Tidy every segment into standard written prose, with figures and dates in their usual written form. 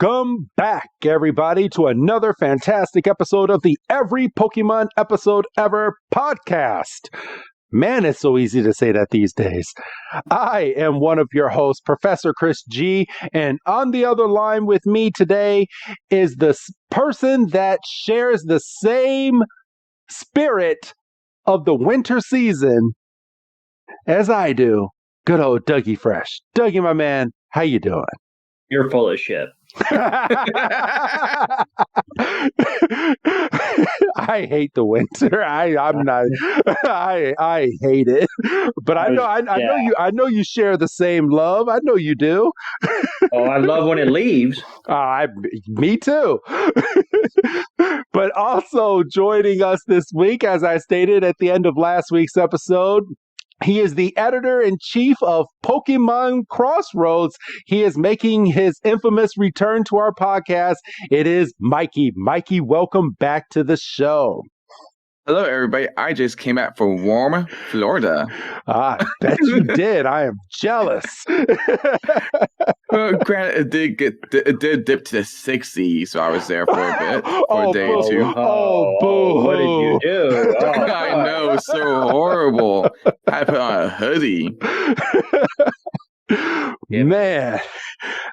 Welcome back, everybody, to another fantastic episode of the Every Pokemon Episode Ever podcast. Man, it's so easy to say that these days. I am one of your hosts, Professor Chris G, and on the other line with me today is the person that shares the same spirit of the winter season as I do. Good old Dougie Fresh. Dougie, my man, how you doing? You're full of shit. I hate the winter. I'm not. I hate it. But I know you share the same love. I know you do. Oh, I love when it leaves. Me too. But also joining us this week, as I stated at the end of last week's episode, he is the editor-in-chief of Pokemon Crossroads. He is making his infamous return to our podcast. It is Mikey. Mikey, welcome back to the show. Hello, everybody. I just came back from warm Florida. I bet you did. I am jealous. Well, granted, it did dip to the 60s, so I was there for a bit, for a day or two. Boo! What did you do? I know, so horrible. I put on a hoodie. Man,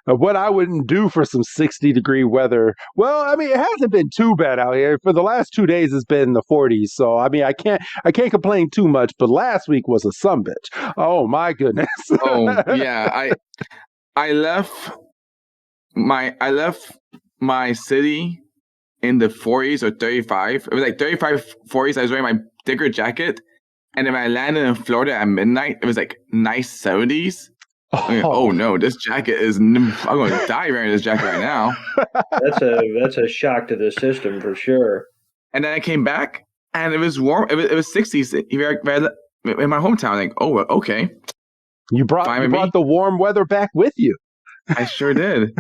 what I wouldn't do for some 60-degree weather. Well, I mean, it hasn't been too bad out here. For the last 2 days, it's been in the 40s. So, I mean, I can't complain too much. But last week was a sumbitch. Oh my goodness. Oh yeah, I left my city in the 40s or 35. It was like 35, 40s. I was wearing my thicker jacket, and then when I landed in Florida at midnight, it was like nice 70s. Oh no, this jacket is. I'm going to die wearing this jacket right now. That's a shock to the system for sure. And then I came back, and it was warm. It was 60s in my hometown. Like, oh, okay. You brought the warm weather back with you. I sure did.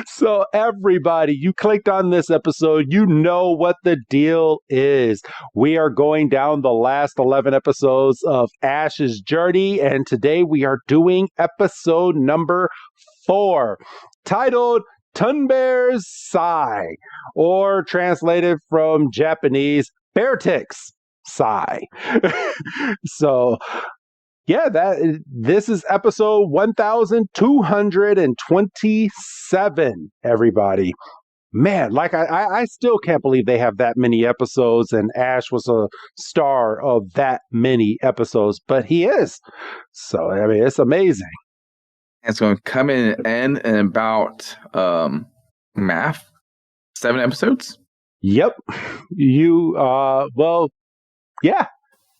So everybody, you clicked on this episode, you know what the deal is. We are going down the last 11 episodes of Ash's journey, and today we are doing episode number 4, titled Tunbear's Sigh, or translated from Japanese, Beartic's Sigh. So yeah, this is episode 1227, everybody. Man, like I still can't believe they have that many episodes, and Ash was a star of that many episodes, but he is. So, I mean, it's amazing. It's going to come in and end in about, math, 7 episodes? Yep. Yeah.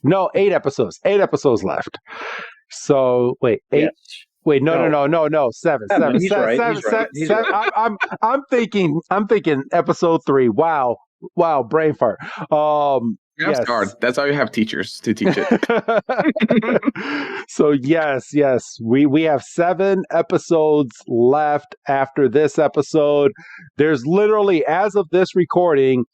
No, 8 episodes. 8 episodes left. So wait, 8. Yes. Wait, no. 7. He's right. I'm thinking episode 3. Wow, brain fart. Yes. Hard. That's how you have teachers to teach it. So yes, we have 7 episodes left after this episode. There's literally, as of this recording,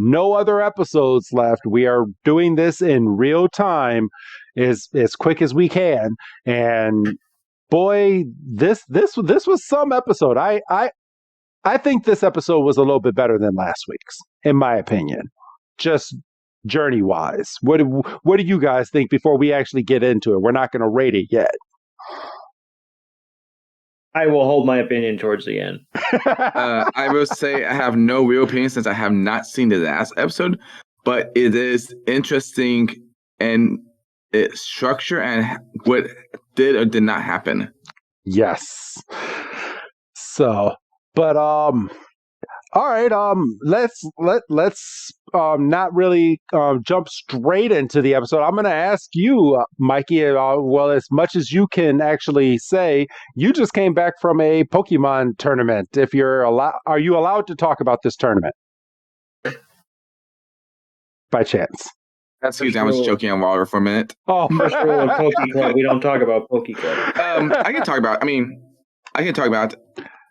no other episodes left. We are doing this in real time, as quick as we can. And boy, this was some episode. I think this episode was a little bit better than last week's, in my opinion. Just journey wise. What do you guys think before we actually get into it? We're not going to rate it yet. I will hold my opinion towards the end. I will say I have no real opinion since I have not seen the last episode, but it is interesting in its structure and what did or did not happen. Yes. So, but all right, let's not really jump straight into the episode. I'm going to ask you, Mikey, well, as much as you can actually say, you just came back from a Pokemon tournament. Are you allowed to talk about this tournament? By chance. Excuse me, I was joking on Water for a minute. Oh, first rule in Poke Club, we don't talk about Poke Club. I can talk about.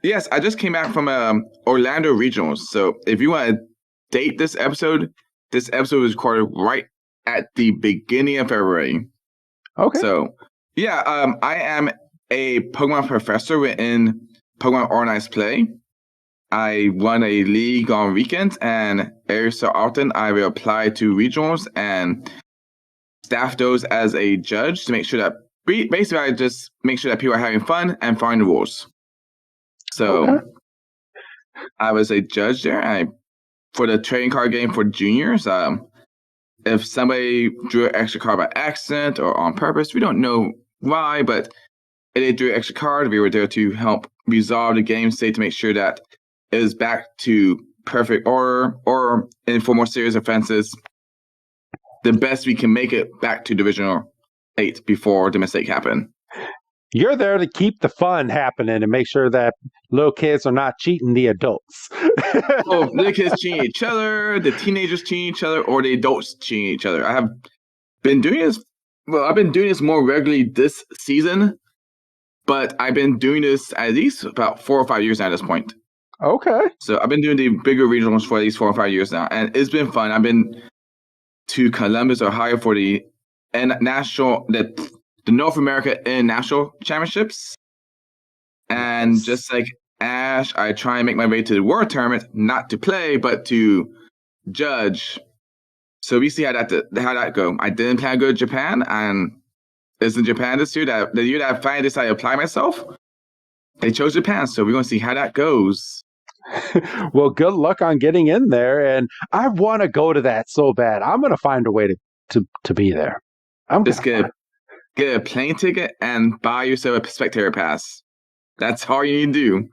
Yes, I just came back from Orlando Regionals. So if you want to date this episode was recorded right at the beginning of February. Okay. So, yeah, I am a Pokemon professor within Pokemon Organized Play. I run a league on weekends, and every so often I will apply to regionals and staff those as a judge to make sure that basically I just make sure that people are having fun and following the rules. So I was a judge there. For the trading card game for juniors, if somebody drew an extra card by accident or on purpose, we don't know why, but if they drew an extra card, we were there to help resolve the game state to make sure that it is back to perfect order, or for more serious offenses, the best we can make it back to Divisional 8 before the mistake happened. You're there to keep the fun happening and make sure that little kids are not cheating the adults. Oh, the kids cheating each other, the teenagers cheating each other, or the adults cheating each other. I have been doing this. Well, I've been doing this more regularly this season, but I've been doing this at least about 4 or 5 years now at this point. Okay. So I've been doing the bigger regionals for at least 4 or 5 years now, and it's been fun. I've been to Columbus, Ohio for the North America National Championships. And just like Ash, I try and make my way to the World Tournament, not to play, but to judge. So we see how that go. I didn't plan to go to Japan, and it's in Japan this year, the year that I finally decided to apply myself. They chose Japan, so we're going to see how that goes. Well, good luck on getting in there, and I want to go to that so bad. I'm going to find a way to be there. I'm just get a plane ticket and buy yourself a spectator pass. That's all you need to do.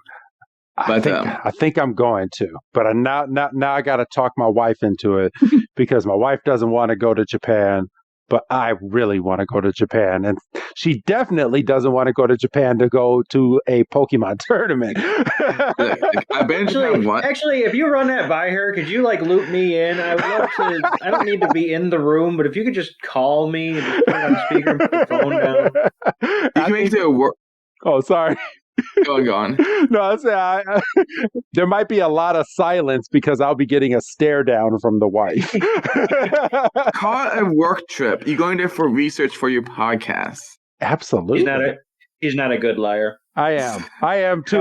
But I think I'm going to. But now I got to talk my wife into it because my wife doesn't want to go to Japan, but I really want to go to Japan, and she definitely doesn't want to go to Japan to go to a Pokemon tournament. I've been actually, if you run that by her, could you loop me in? I would love to. I don't need to be in the room, but if you could just call me and just put it on speaker and put the phone down. You can make it work. Oh, sorry. Go on. No, there might be a lot of silence because I'll be getting a stare down from the wife. Call it a work trip. You're going there for research for your podcast. Absolutely. He's not a good liar. I am too.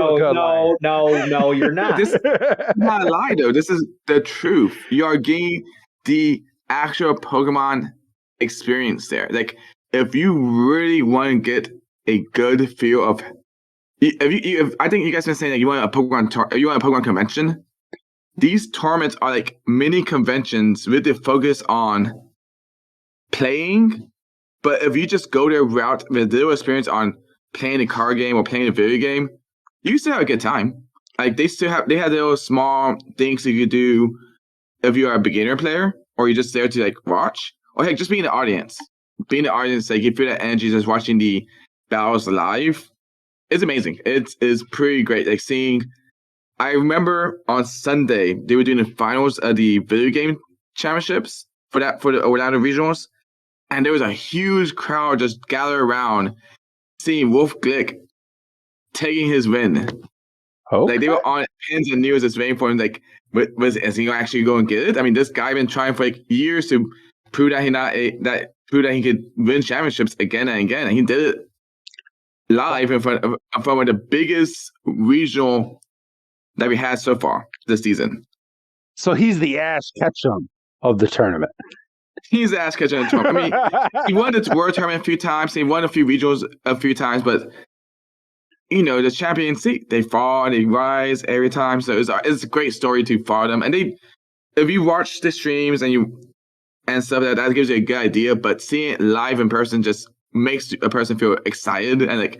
No, you're not. This is not a lie, though. This is the truth. You are getting the actual Pokemon experience there. Like, if you really want to get a good feel of, if I think you guys have been saying that you want a Pokemon convention. These tournaments are like mini conventions with the focus on playing. But if you just go their route with little experience on playing a card game or playing a video game, you still have a good time. Like they have little small things you could do if you are a beginner player or you're just there to watch, or heck, just be in the audience. Being in the audience, you feel that energy just watching the battles live. It's amazing. It's pretty great. I remember on Sunday they were doing the finals of the video game championships for the Orlando regionals, and there was a huge crowd just gathered around, seeing Wolf Glick taking his win. Okay. They were on pins and news just waiting for him. Is he actually going to get it? I mean, this guy been trying for years to prove that he could win championships again and again, and he did it live in front of one of the biggest regional that we had so far this season. So he's the Ash Ketchum of the tournament. He's the Ash Ketchum of the tournament. I mean, he won the World Tournament a few times. He won a few regionals a few times, but the champions, they fall and they rise every time. So it's a great story to follow them. And if you watch the streams and stuff that gives you a good idea, but seeing it live in person just makes a person feel excited, and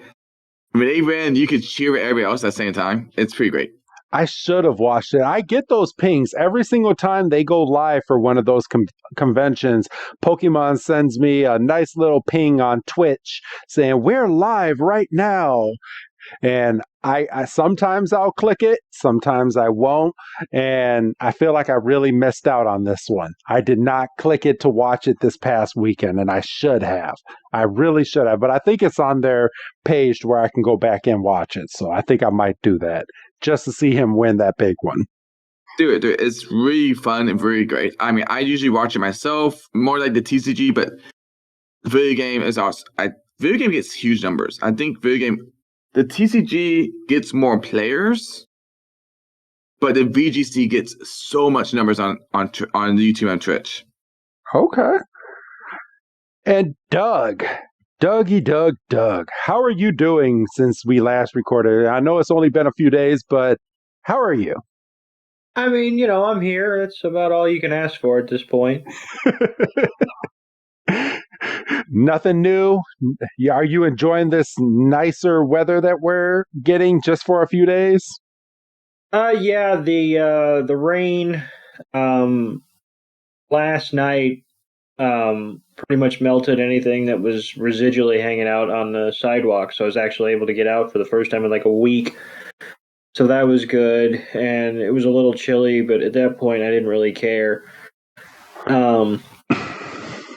when they win, you could cheer with everybody else at the same time. It's pretty great. I should have watched it. I get those pings every single time they go live for one of those conventions. Pokemon sends me a nice little ping on Twitch saying, "We're live right now." And I sometimes I'll click it, sometimes I won't, and I feel like I really missed out on this one. I did not click it to watch it this past weekend, and I should have. I really should have, but I think it's on their page where I can go back and watch it, so I think I might do that just to see him win that big one. Do it. It's really fun and really great. I mean, I usually watch it myself, more like the TCG, but video game is awesome. Video game gets huge numbers. I think video game the TCG gets more players, but the VGC gets so much numbers on YouTube and Twitch. Okay. And Doug, how are you doing since we last recorded? I know it's only been a few days, but how are you? I mean, you know, I'm here. It's about all you can ask for at this point. Nothing new? Are you enjoying this nicer weather that we're getting just for a few days? Yeah, the rain last night pretty much melted anything that was residually hanging out on the sidewalk, so I was actually able to get out for the first time in like a week. So that was good, and it was a little chilly, but at that point I didn't really care.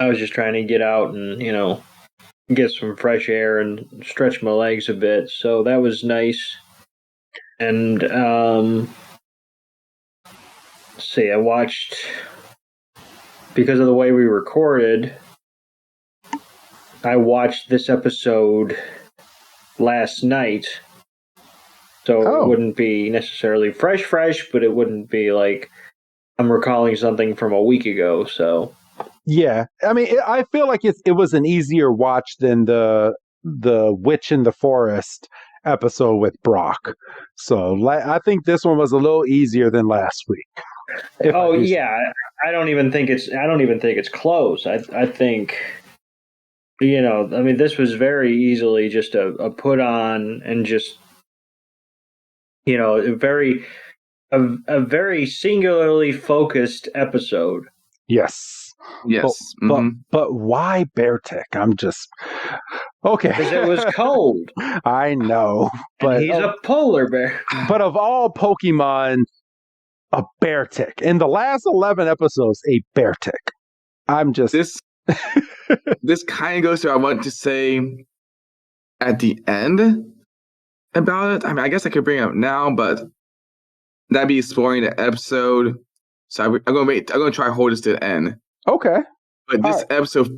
I was just trying to get out and, you know, get some fresh air and stretch my legs a bit, so that was nice. And let's see, I watched, because of the way we recorded, I watched this episode last night. So It wouldn't be necessarily fresh, but it wouldn't be like I'm recalling something from a week ago. So yeah, I mean, I feel like it was an easier watch than the Witch in the Forest episode with Brock. So I think this one was a little easier than last week. Oh yeah, I don't even think it's close. I think, you know, I mean, this was very easily just a put on and just, you know, a very singularly focused episode. Yes. But why Beartic? I'm just okay. Because it was cold. I know, but and he's a polar bear. But of all Pokemon, a Beartic. In the last 11 episodes, a Beartic. I'm just this kind of goes to what I want to say at the end about it. I mean, I guess I could bring it up now, but that'd be spoiling the episode. So I'm gonna try to hold this to the end. Okay. But this episode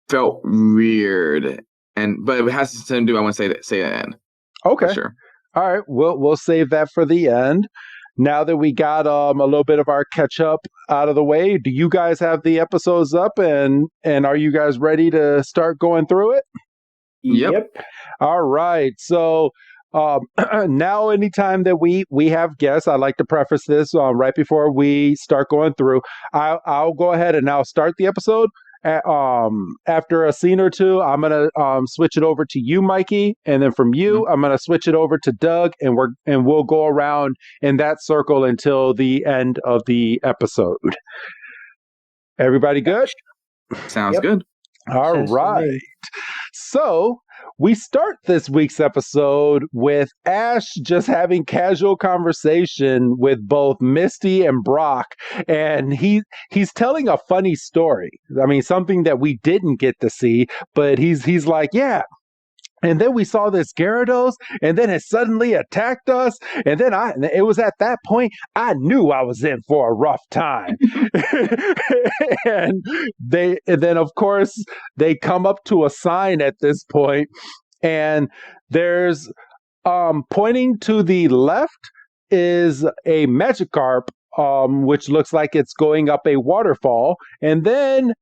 felt weird, but it has something to do. I want to say the end. Okay. For sure. All right. We'll save that for the end. Now that we got a little bit of our catch up out of the way, do you guys have the episodes up and are you guys ready to start going through it? Yep. All right. So now anytime that we have guests, I like to preface this right before we start going through. I'll go ahead and I'll start the episode. After a scene or two, I'm gonna switch it over to you, Mikey, and then from you, I'm gonna switch it over to Doug, and we'll go around in that circle until the end of the episode. Everybody good? Sounds good. All right. So we start this week's episode with Ash just having casual conversation with both Misty and Brock, and he's telling a funny story. I mean, something that we didn't get to see, but he's like, yeah. And then we saw this Gyarados, and then it suddenly attacked us. And then it was at that point I knew I was in for a rough time. and then of course they come up to a sign at this point, and there's pointing to the left is a Magikarp, which looks like it's going up a waterfall, and then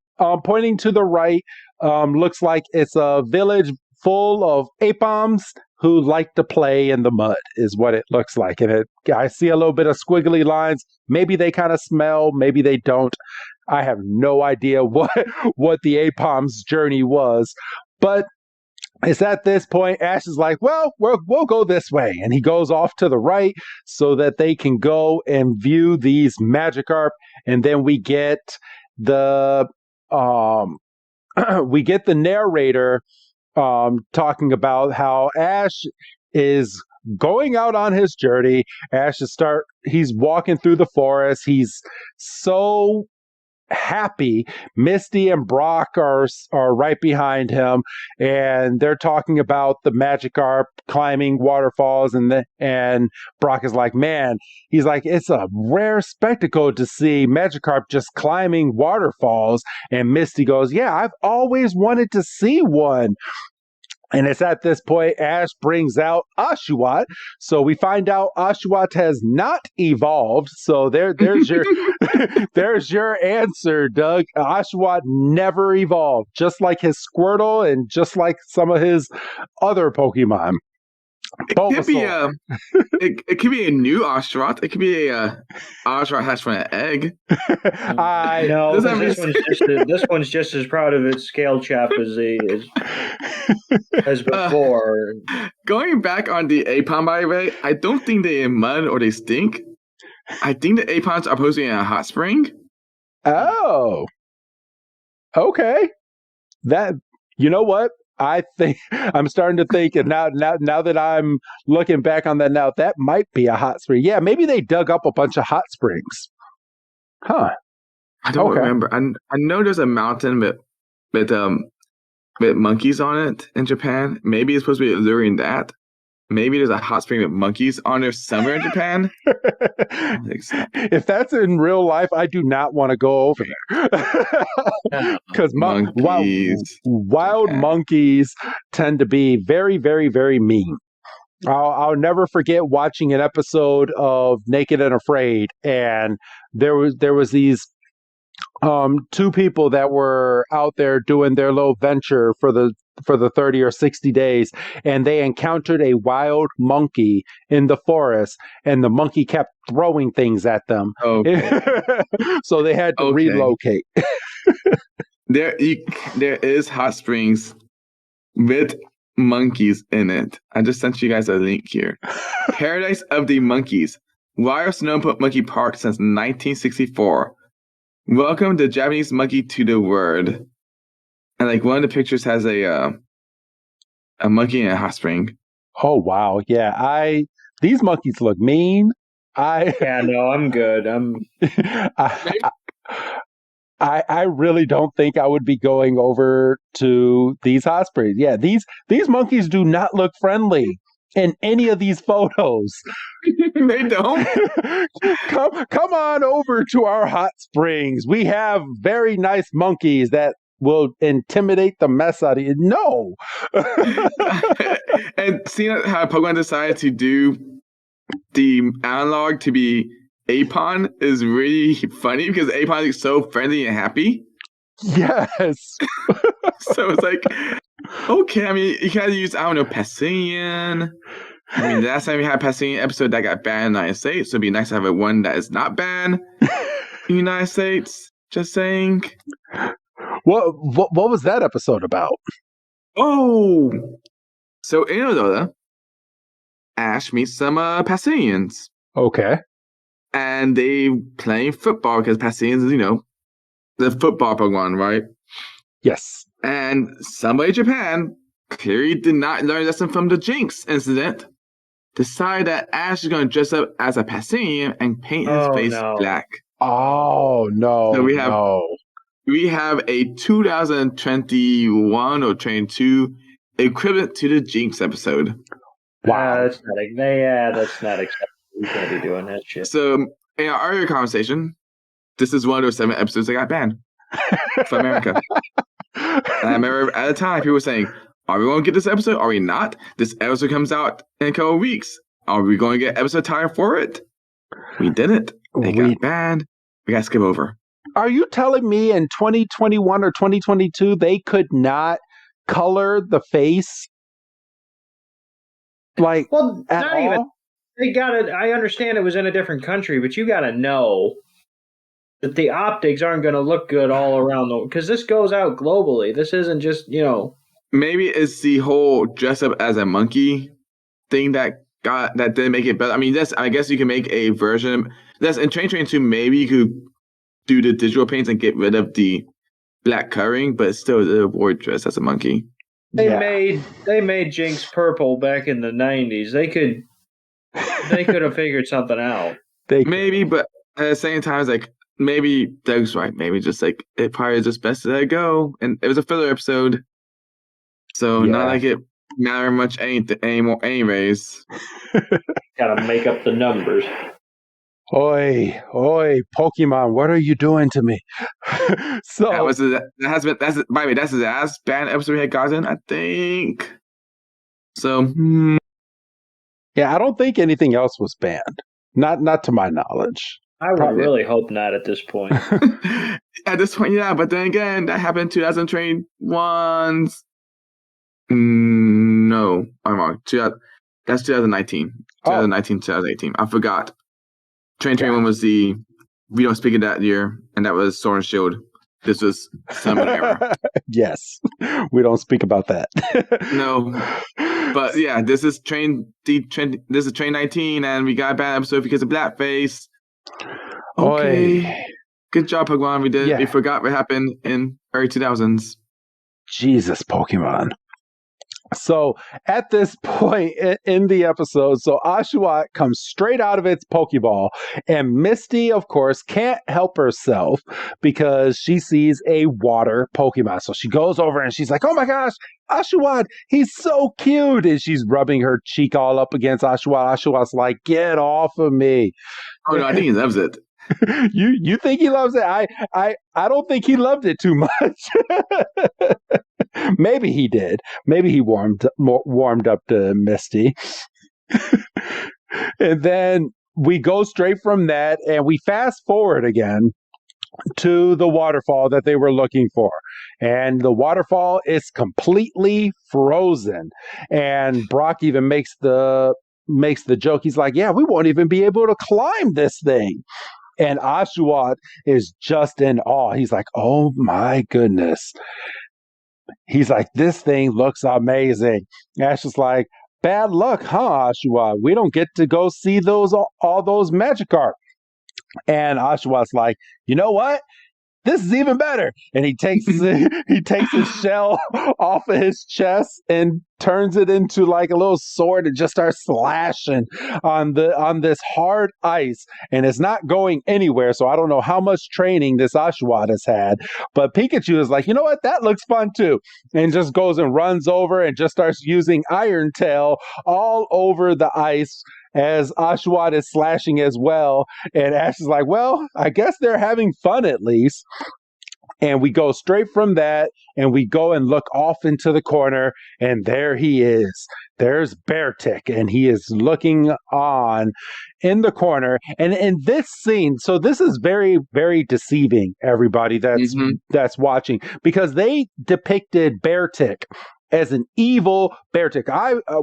pointing to the right looks like it's a village full of Apoms who like to play in the mud, is what it looks like. And I see a little bit of squiggly lines. Maybe they kind of smell, maybe they don't. I have no idea what the Apom's journey was. But it's at this point, Ash is like, well, we'll go this way. And he goes off to the right so that they can go and view these Magikarp. And then we get the narrator talking about how Ash is going out on his journey. He's walking through the forest. He's so happy. Misty and Brock are right behind him, and they're talking about the Magikarp climbing waterfalls, and Brock is like, man, he's like, it's a rare spectacle to see Magikarp just climbing waterfalls. And Misty goes, yeah, I've always wanted to see one. And it's at this point Ash brings out Oshawott. So we find out Oshawott has not evolved. So there's your there's your answer, Doug. Oshawott never evolved, just like his Squirtle and just like some of his other Pokemon. It could be it could be a new Oshawott. It could be a Oshawott hatched from an egg. No, this one's just as proud of its scale chap as before. Going back on the Apon, by the way, I don't think they mud or they stink. I think the Apons are supposed to be in a hot spring. Oh, okay. That, you know what? I think I'm starting to think, and now that I'm looking back on that now, that might be a hot spring. Yeah, maybe they dug up a bunch of hot springs. Huh. I don't remember. I know there's a mountain with monkeys on it in Japan. Maybe it's supposed to be alluring that. Maybe there's a hot spring with monkeys on there somewhere in Japan. I think so. If that's in real life, I do not want to go over there. Because wild monkeys tend to be very, very, very mean. I'll never forget watching an episode of Naked and Afraid, and there was these two people that were out there doing their little venture for the 30 or 60 days, and they encountered a wild monkey in the forest, and the monkey kept throwing things at them. Okay. So they had to relocate. There is hot springs with monkeys in it. I just sent you guys a link here. Paradise of the Monkeys. Wild Snow Monkey Park since 1964. Welcome the Japanese monkey to the world. And like one of the pictures has a monkey in a hot spring. Oh wow, yeah. These monkeys look mean. I'm good. I really don't think I would be going over to these hot springs. Yeah, these monkeys do not look friendly in any of these photos. They don't. Come on over to our hot springs. We have very nice monkeys that will intimidate the mess out of you. No. And seeing how Pokemon decided to do the analog to be Apon is really funny because Apon is so friendly and happy. Yes. So it's like, okay, I mean, you gotta use, I don't know, Passinian. I mean, last time we had a Passinian episode that got banned in the United States, so it'd be nice to have one that is not banned in the United States. Just saying. What was that episode about? Oh, so in Arizona, Ash meets some Passinians. Okay. And they play football because Passinians is, the football Pokemon, right? Yes. And somebody in Japan clearly did not learn a lesson from the Jinx incident. Decided that Ash is going to dress up as a Passinian and paint his face black. Oh, no. So we have a 2021 or 22 equivalent to the Jinx episode. Wow. That's not acceptable. You can't be doing that shit. So, in our earlier conversation, this is one of those 7 episodes that got banned for America. And I remember at the time, people were saying, are we going to get this episode? Are we not? This episode comes out in a couple of weeks. Are we going to get episode time for it? We didn't. They got banned. We got to skip over. Are you telling me in 2021 or 2022, they could not color the face? Like, well, at not all? Even. They gotta. I understand it was in a different country, but you gotta know that the optics aren't going to look good all around because this goes out globally. This isn't just Maybe it's the whole dress up as a monkey thing that didn't make it better. I mean, I guess you can make a version that's in Train 2. Maybe you could do the digital paints and get rid of the black coloring, but it's still a boy dress as a monkey. They made Jinx purple back in the 90s. They could have figured something out. Maybe, but at the same time, it's like maybe Doug's right. Maybe just like it probably is just best to let it go. And it was a filler episode, so not like it mattered much anymore. Anyways, gotta make up the numbers. Oi, Pokemon, what are you doing to me? So that's the last banned episode we had gotten, I think. So, Yeah, I don't think anything else was banned. Not to my knowledge. I would Probably. really hope not at this point. at this point, yeah. But then again, that happened 2021. No, I'm wrong. That's 2019. 2019, 2018. I forgot. 2021 was the We Don't Speak of That year, and that was Sword and Shield. This was Summon era. Yes, we don't speak about that. No, but yeah, this is Train 19, and we got a bad episode because of blackface. Okay, Oy. good job, Pokemon. We did. Yeah. We forgot what happened in early 2000s. Jesus, Pokemon. So at this point in the episode, so Oshawott comes straight out of its Pokeball, and Misty, of course, can't help herself because she sees a water Pokemon. So she goes over and she's like, oh my gosh, Oshawott, he's so cute. And she's rubbing her cheek all up against Oshawott. Oshawott's like, get off of me. Oh no, I think he loves it. You think he loves it? I don't think he loved it too much. Maybe he did. Maybe he warmed up to Misty. And then we go straight from that and we fast forward again to the waterfall that they were looking for. And the waterfall is completely frozen. And Brock even makes the joke. He's like, yeah, we won't even be able to climb this thing. And Oshawott is just in awe. He's like, oh my goodness. He's like, this thing looks amazing. Ash is like, bad luck, huh, Oshawott? We don't get to go see all those Magikarp. And Oshawott's like, you know what? This is even better. And he takes his shell off of his chest and turns it into like a little sword and just starts slashing on this hard ice. And it's not going anywhere. So I don't know how much training this Oshawott has had. But Pikachu is like, you know what? That looks fun too. And just goes and runs over and just starts using Iron Tail all over the ice as Oshawott is slashing as well. And Ash is like, well, I guess they're having fun at least. And we go straight from that and we go and look off into the corner and there he is. There's Beartic and he is looking on in the corner. And in this scene, so this is very, very deceiving, everybody that's watching, because they depicted Beartic as an evil Beartic.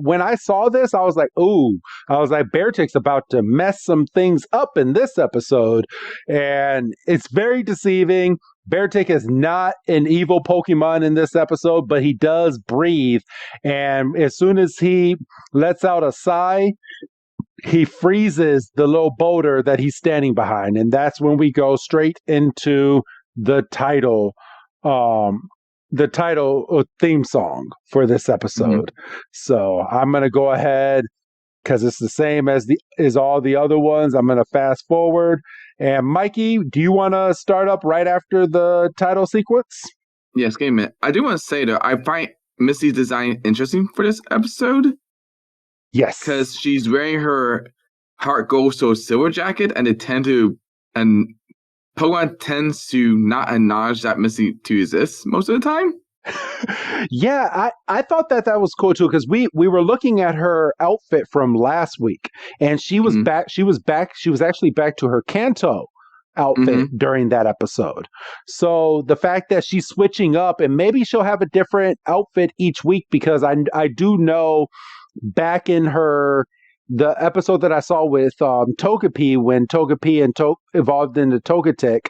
When I saw this, I was like, ooh, Beartic's about to mess some things up in this episode. And it's very deceiving. Beartic is not an evil Pokemon in this episode, but he does breathe. And as soon as he lets out a sigh, he freezes the little boulder that he's standing behind. And that's when we go straight into the title theme song for this episode. So I'm going to go ahead, because it's the same as all the other ones. I'm going to fast forward. And Mikey, do you want to start up right after the title sequence? Yes, give me a minute. I do want to say, though, I find Missy's design interesting for this episode. Yes. Because she's wearing her Heart Gold Soul Silver jacket, and Pokemon tends to not acknowledge that Missy to exist most of the time. Yeah, I thought that was cool too, because we were looking at her outfit from last week and she was back. She was actually back to her Kanto outfit during that episode. So the fact that she's switching up, and maybe she'll have a different outfit each week, because I do know back in the episode that I saw with Togepi, when Togepi evolved into Togetic,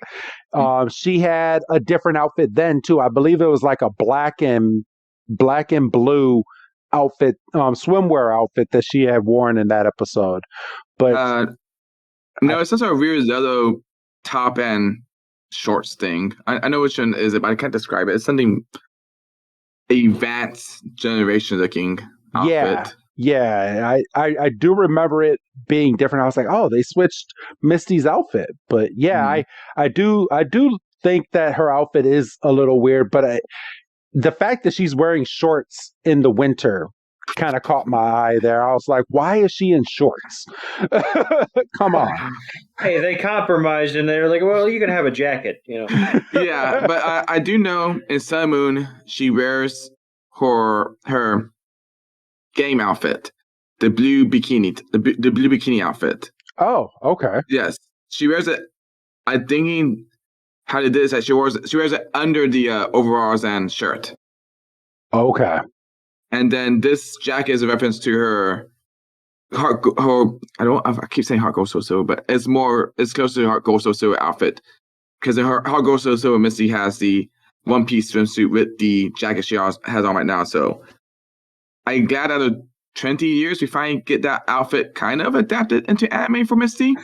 she had a different outfit then too. I believe it was like a black and blue outfit, swimwear outfit that she had worn in that episode. But no, it's some sort of weird yellow top and shorts thing. I know which one is it, but I can't describe it. It's something advanced generation looking outfit. Yeah, I do remember it being different. I was like, oh, they switched Misty's outfit. But yeah, I do think that her outfit is a little weird. But the fact that she's wearing shorts in the winter kind of caught my eye there. I was like, why is she in shorts? Come on. Hey, they compromised and they're like, well, you can have a jacket, Yeah, but I do know in Sun Moon she wears her game outfit, the blue bikini, the blue bikini outfit. Oh, okay. Yes, she wears it. I'm thinking how they did is that she wears it under the overalls and shirt. Okay. And then this jacket is a reference to her I keep saying Heart Gold So, but it's closer to Heart Gold So outfit. Because her Heart Gold So Misty has the one-piece swimsuit with the jacket she has on right now. So I'm glad out of 20 years we finally get that outfit kind of adapted into anime for Misty.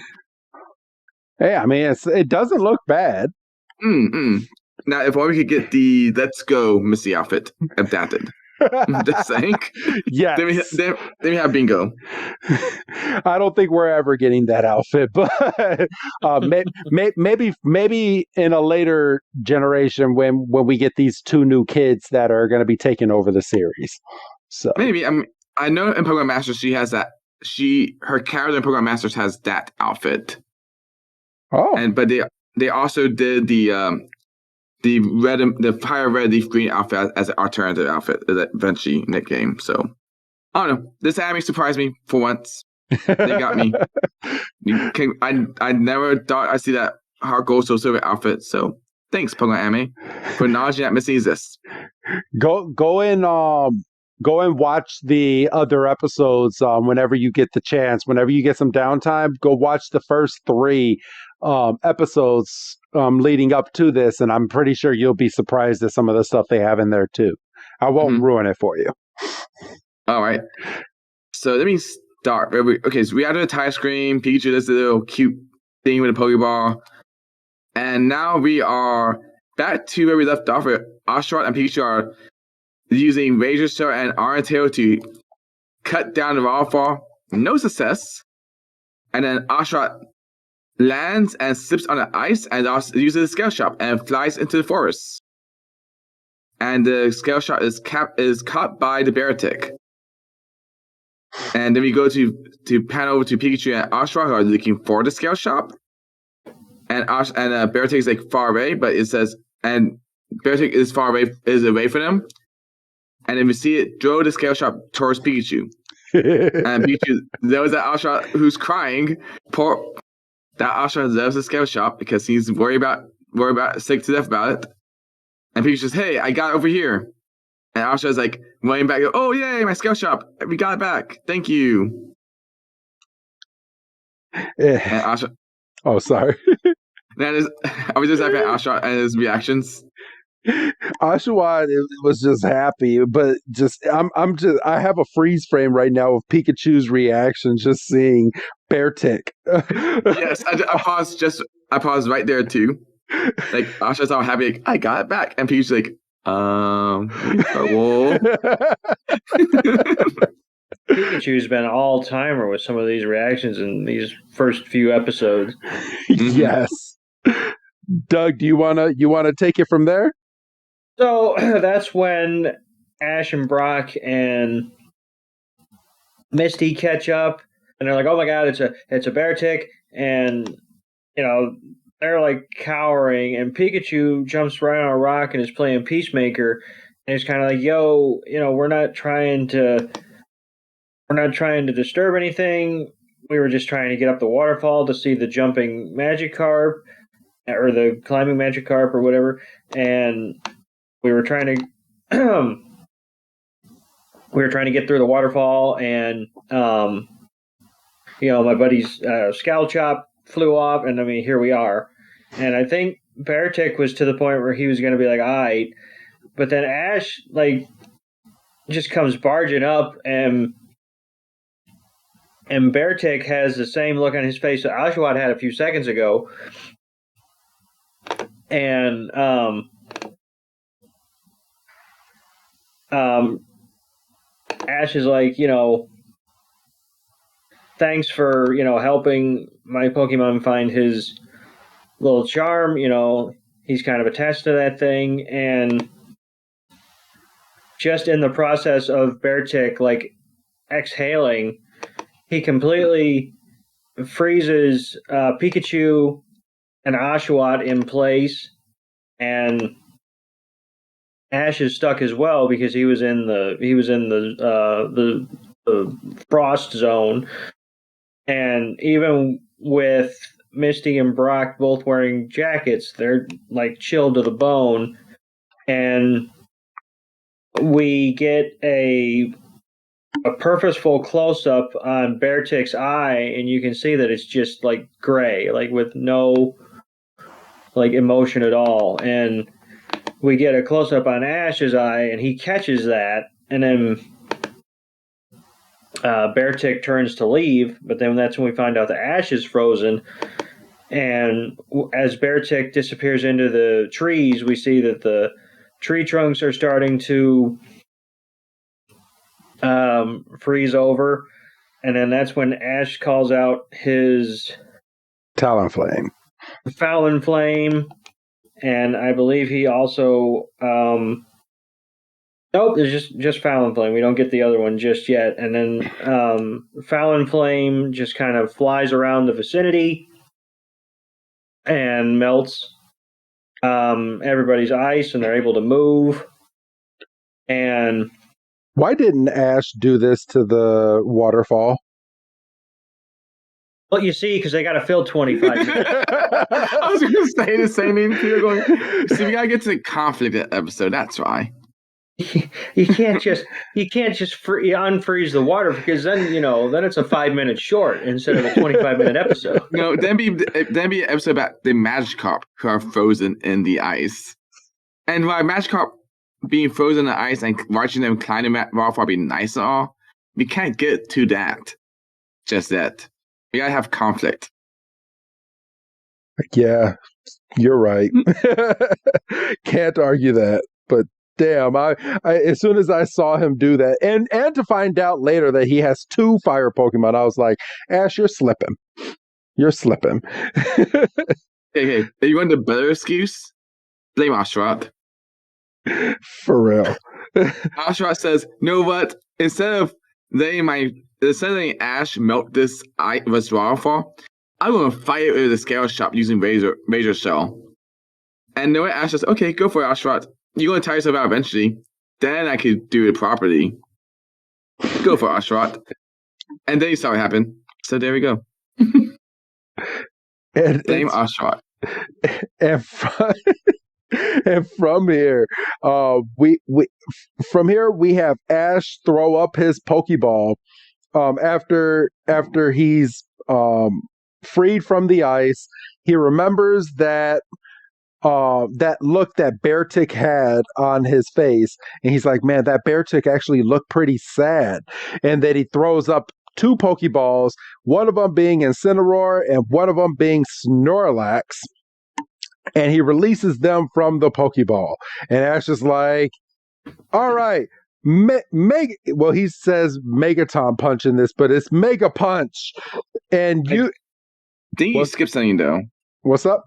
Hey, I mean, it doesn't look bad. Now, if only we could get the Let's Go Misty outfit adapted. Just saying. Yes. Then we have bingo. I don't think we're ever getting that outfit, but maybe in a later generation when we get these two new kids that are going to be taking over the series. So maybe I know in Pokemon Masters she has that. Her character in Pokemon Masters has that outfit. Oh, but they also did the red, the fire red leaf green outfit as an alternative outfit that eventually in that game. So I don't know. This anime surprised me for once. They got me. I never thought I'd see that Heart Gold So Silver outfit. So thanks, Pokemon Anime, for acknowledging that Misty exists. Go and watch the other episodes whenever you get the chance. Whenever you get some downtime, go watch the first 3 episodes leading up to this, and I'm pretty sure you'll be surprised at some of the stuff they have in there too. I won't ruin it for you. All right. So let me start. Okay, so we added a tie screen. Pikachu does the little cute thing with a Pokeball. And now we are back to where we left off with Oshawott and Pikachu are using Razor Shell and Iron Tail to cut down the waterfall. No success. And then Oshawott lands and slips on the ice and also uses a Scale Shot and flies into the forest. And the Scale Shot is caught by the Beartic. And then we go to pan over to Pikachu and Oshawott who are looking for the Scale Shot. And Beartic is like far away, but it says, and Beartic is away from them. And then we see it throw the Scale Shot towards Pikachu. And Pikachu, there was that Oshawott who's crying. That Oshawott loves the Scale Shot because he's worried about sick to death about it. And Pikachu says, "Hey, I got it over here." And Oshawott's like running back. "Oh yay, my Scale Shot! We got it back! Thank you." And Oshawott. Oh, sorry. I was just happy at Oshawott and his reactions. Oshawott was just happy, but I have a freeze frame right now of Pikachu's reaction just seeing Beartic. Yes, I paused right there too. Like Oshawott's all happy, like, I got it back, and Pikachu's like, whoa. Pikachu's been an all-timer with some of these reactions in these first few episodes. Yes. Doug, do you wanna take it from there? So that's when Ash and Brock and Misty catch up, and they're like, "Oh my God, it's a Beartic," and they're like cowering, and Pikachu jumps right on a rock and is playing Peacemaker, and it's kind of like, "Yo, we're not trying to disturb anything. We were just trying to get up the waterfall to see the jumping Magikarp or the climbing Magikarp or whatever, and we were trying to get through the waterfall, and my buddy's Scowl Chop flew off, and I mean, here we are." And I think Beartic was to the point where he was going to be like, "All right," but then Ash just comes barging up, and Beartic has the same look on his face that Oshawott had a few seconds ago, and Ash is like, "Thanks for, helping my Pokemon find his little charm." He's kind of attached to that thing. And just in the process of Beartic, like, exhaling, he completely freezes Pikachu and Oshawott in place. And Ash is stuck as well because he was in the frost zone, and even with Misty and Brock both wearing jackets, they're like chilled to the bone, and we get a purposeful close up on Beartic's eye, and you can see that it's just like gray, like with no like emotion at all, and we get a close up on Ash's eye, and he catches that, and then Beartic turns to leave, but then that's when we find out that Ash is frozen. And as Beartic disappears into the trees, we see that the tree trunks are starting to freeze over. And then that's when Ash calls out his Talonflame. Flame. And I believe he also... nope, there's just Flame. We don't get the other one just yet. And then Flame just kind of flies around the vicinity and melts everybody's ice, and they're able to move. And why didn't Ash do this to the waterfall? well, you see, because they got to fill 25 minutes. I was going to say the same thing too. Going, see, we got to get to the conflict episode. That's why. You can't just unfreeze the water, because then then it's a 5-minute short instead of a 25-minute episode. No, then be an episode about the Magikarp who are frozen in the ice, and while Magikarp being frozen in the ice and watching them climb the waterfall be nice and all, we can't get to that just yet. We gotta have conflict. Yeah, you're right. Can't argue that, but. Damn, I as soon as I saw him do that, and to find out later that he has 2 fire Pokemon, I was like, Ash, you're slipping. You're slipping. Hey, if you want the better excuse, blame Oshawott. For real. Oshawott says, know what? Instead of letting Ash melt this waterfall, I'm gonna fight it with a scale shop using Razor Shell. And the way Ash says, okay, go for it, Oshawott. You're going to tire yourself out eventually. Then I could do it properly. Go for it, Oshawott. And then you saw what happened. So there we go. Blame Oshawott. And from here, we have Ash throw up his Pokeball after he's freed from the ice. He remembers that look that Beartic had on his face, and he's like, man, that Beartic actually looked pretty sad. And then he throws up 2 Pokeballs, one of them being Incineroar and one of them being Snorlax, and he releases them from the Pokeball. And Ash is like, all right, well, he says Megaton Punch in this, but it's Mega Punch. And you skip something though. What's up?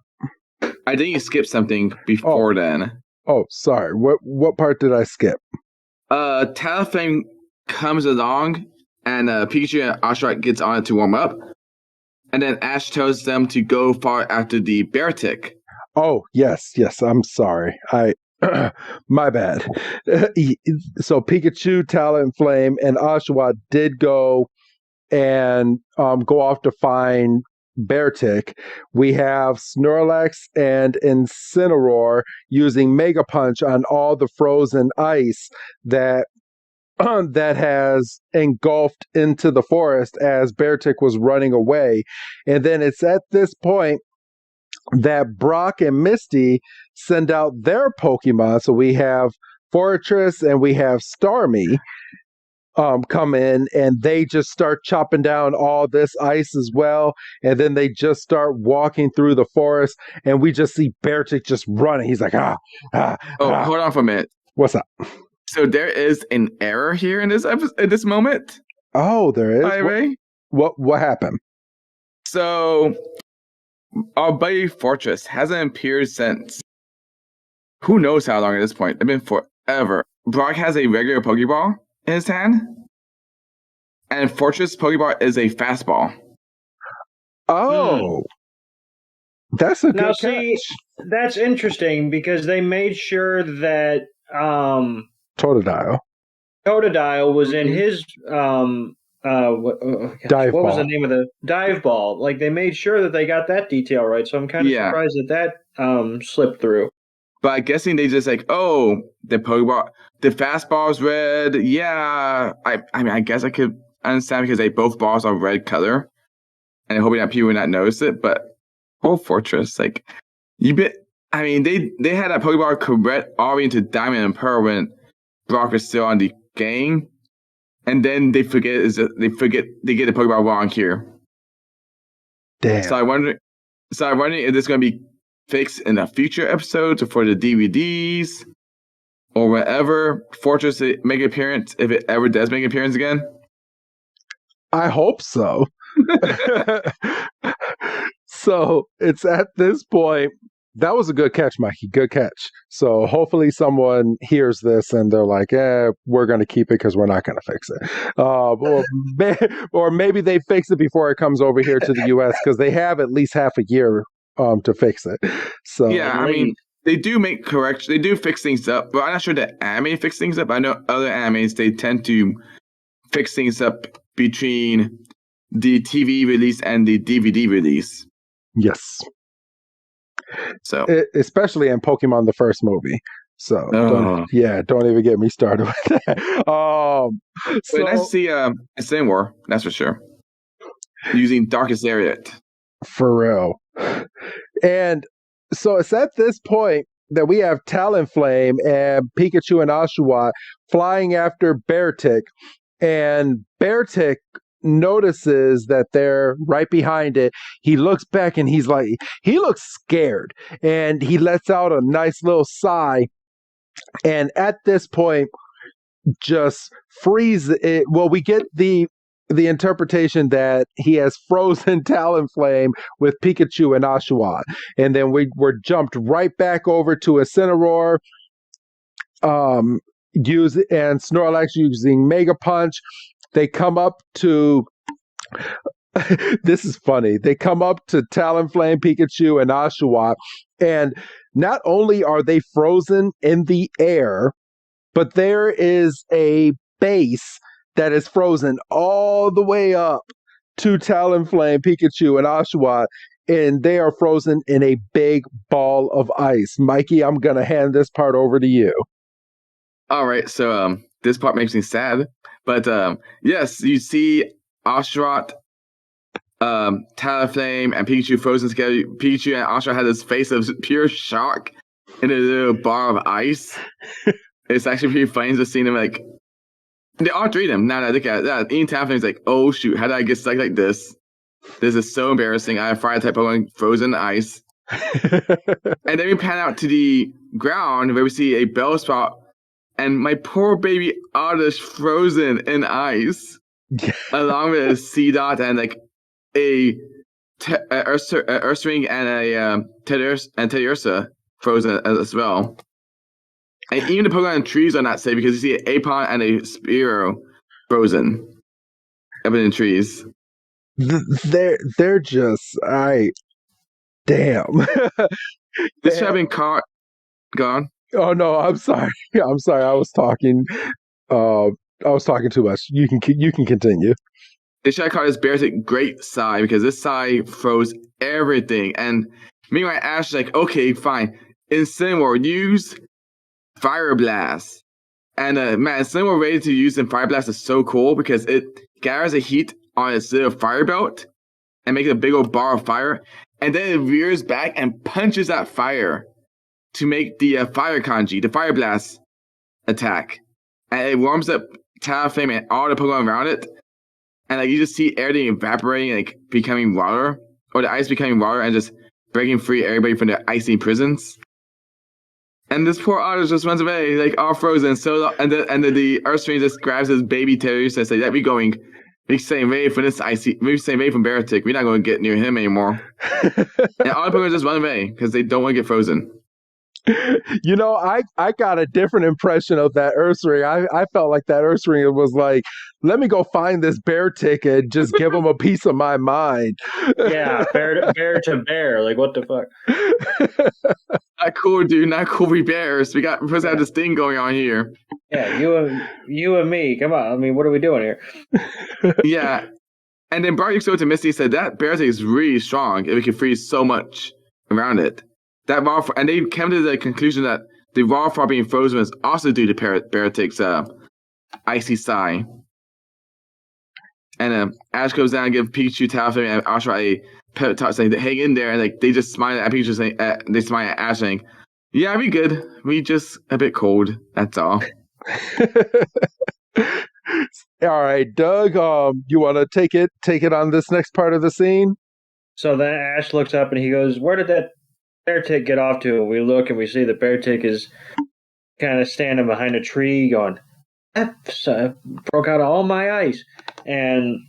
I think you skipped something before then. Oh, sorry. What part did I skip? Talonflame comes along, and Pikachu and Oshawott gets on it to warm up. And then Ash tells them to go far after the Beartic. Oh, yes. I'm sorry. My bad. So Pikachu, Talonflame, and Oshawott did go and go off to find Beartic. We have Snorlax and Incineroar using Mega Punch on all the frozen ice that has engulfed into the forest as Beartic was running away. And then it's at this point that Brock and Misty send out their Pokemon. So we have Fortress and we have Starmie come in, and they just start chopping down all this ice as well. And then they just start walking through the forest, and we just see Beartic just running. He's like, hold on for a minute. What's up? So there is an error here in this episode, in this moment. Oh, there is. By the way, what happened? So our buddy Fortress hasn't appeared since who knows how long at this point. It's been forever. Brock has a regular Pokeball in his hand, and Fortress Pokeball is a fastball. Oh, that's a good catch. That's interesting, because they made sure that Totodile. Totodile was in Mhm. his Dive what was the ball. name of the dive ball? Like they made sure that they got that detail right. So I'm kind of Yeah. surprised that slipped through. But I'm guessing they just like, oh, the Pokeball, the fastball's red. Yeah, I mean, I guess I could understand because both balls are red color, and I'm hoping that people would not notice it. But whole Fortress, like, you bet. I mean, they had that Pokeball correct all the way into Diamond and Pearl when Brock was still on the game, and then they get the Pokeball wrong here. Damn. So I'm wondering if this is going to be fixed in the future episodes or for the DVDs or whatever. Fortress make an appearance if it ever does make an appearance again. I hope so. So it's at this point. That was a good catch, Mikey. Good catch. So hopefully someone hears this and they're like, we're going to keep it because we're not going to fix it. Or maybe they fix it before it comes over here to the U.S. because they have at least half a year to fix it. So yeah, I mean, they do make corrections. They do fix things up. But I'm not sure that anime fix things up. I know other animes, they tend to fix things up between the TV release and the DVD release. Yes. So especially in Pokemon the first movie. So don't even get me started with that. But nice to see a Sin War, that's for sure. Using Darkest Lariat. For real. And so it's at this point that we have Talonflame and Pikachu and Oshawott flying after Beartic, and Beartic notices that they're right behind it. He looks back and he looks scared, and he lets out a nice little sigh, and at this point just freeze it. Well, we get the interpretation that he has frozen Talonflame with Pikachu and Oshawott, and then we're jumped right back over to Incineroar, and Snorlax using Mega Punch. They come up to this is funny. They come up to Talonflame, Pikachu, and Oshawott, and not only are they frozen in the air, but there is a base that is frozen all the way up to Talonflame, Pikachu, and Oshawott, and they are frozen in a big ball of ice. Mikey, I'm going to hand this part over to you. All right, so this part makes me sad, but yes, you see Oshawott, Talonflame, and Pikachu frozen together. Pikachu and Oshawott had this face of pure shock in a little bar of ice. It's actually pretty funny to see them like they all three of them. Now that I look at that, Ian Talonflame's like, oh shoot, how did I get stuck like this? This is so embarrassing. I have fire type Pokemon frozen in ice. And then we pan out to the ground where we see a Bellsprout. And my poor baby Oddish frozen in ice, along with a Seedot and like a Ursaring and a Teddiursa frozen as well. And even the Pokemon in trees are not safe because you see an Apon and a Spearow frozen up in the trees. They're just damn. This should have been caught. Gone. Oh no, I'm sorry. I'm sorry. I was talking. I was talking too much. You can continue. They should have caught this Beartic great Sigh because this Sigh froze everything. And meanwhile, Ash is like, okay, fine. Incineroar, use Fire Blast. And man, Incineroar ready to use in Fire Blast is so cool because it gathers a heat on its little fire belt and makes a big old bar of fire. And then it rears back and punches that fire to make the fire kanji, the Fire Blast attack. And it warms up Talonflame and all the Pokemon around it. And like you just see everything evaporating, like becoming water, or the ice becoming water, and just breaking free everybody from their icy prisons. And this poor otter just runs away, like all frozen. So and then the Ursaring just grabs his baby Teddiursa and says, "That we going. We staying away from this icy. We staying away from Beartic. We're not going to get near him anymore." And all the Pokemon just run away because they don't want to get frozen. I got a different impression of that Ursaring. I felt like that Ursaring was like, let me go find this Beartic and just give him a piece of my mind. Yeah, bear to bear. Like, what the fuck? Not cool, dude. Not cool. We bears. We're supposed to have this thing going on here. Yeah, you and me. Come on. I mean, what are we doing here? Yeah. And then Beartic spoke to Misty said that Beartic is really strong and we can freeze so much around it. And they came to the conclusion that the waterfall being frozen was also due to Beartic's icy Sigh. And Ash goes down and gives Pikachu, Talon, and Ashra a pep talk saying, hang in there. And like they just smile at Pikachu saying, they smile at Ash saying, yeah, we good. We just a bit cold. That's all. All right, Doug, you want to take it on this next part of the scene? So then Ash looks up and he goes, where did that Beartic get off to? And we look and we see the Beartic is kind of standing behind a tree going, that broke out all my ice. And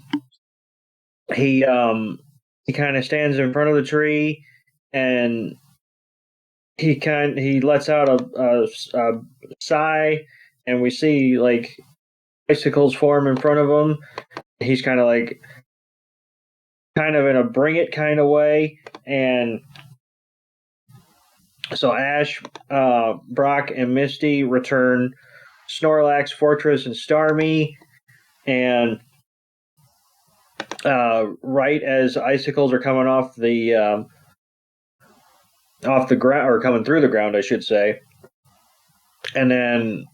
he kind of stands in front of the tree and he lets out a sigh, and we see like icicles form in front of him. He's kind of in a bring it kind of way. And so Ash, Brock, and Misty return Snorlax, Fortress, and Starmie. And right as icicles are coming off the ground, or coming through the ground, I should say. And then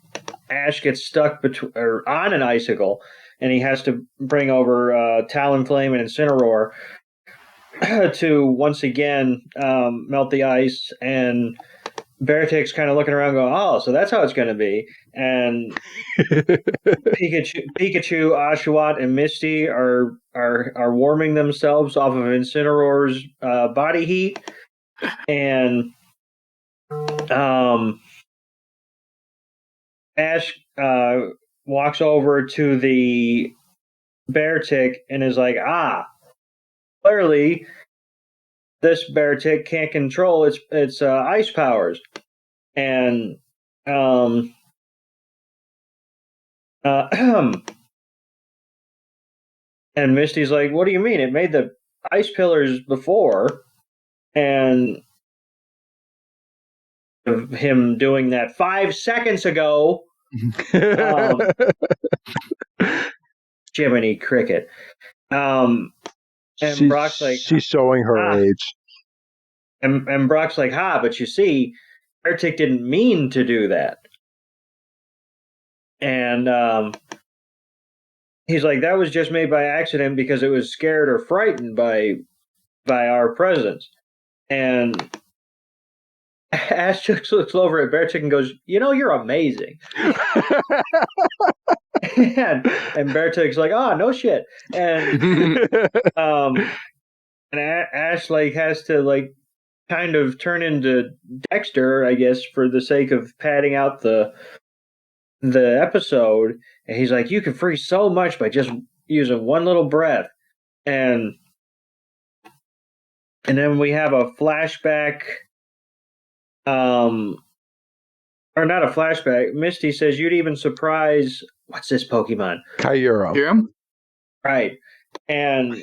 Ash gets stuck on an icicle, and he has to bring over Talonflame and Incineroar to once again melt the ice. And Beartic's kind of looking around going, oh, so that's how it's going to be. And Pikachu, Oshawott, and Misty are warming themselves off of Incineroar's body heat. And Ash walks over to the Beartic and is like, clearly this Beartic can't control its ice powers. And and Misty's like, what do you mean? It made the ice pillars before. And him doing that 5 seconds ago. Jiminy Cricket. And Brock's like, she's showing her age. And Brock's like, but you see, Beartic didn't mean to do that. And he's like, that was just made by accident because it was scared or frightened by our presence. And Ash just looks over at Beartic and goes, you're amazing. and Beartic's like, no shit. And Ash has to kind of turn into Dexter, I guess, for the sake of padding out the episode. And he's like, you can freeze so much by just using one little breath. And then we have a flashback. Or not a flashback. Misty says you'd even surprise, what's this Pokemon? Kyurem. Kyurem? Right. And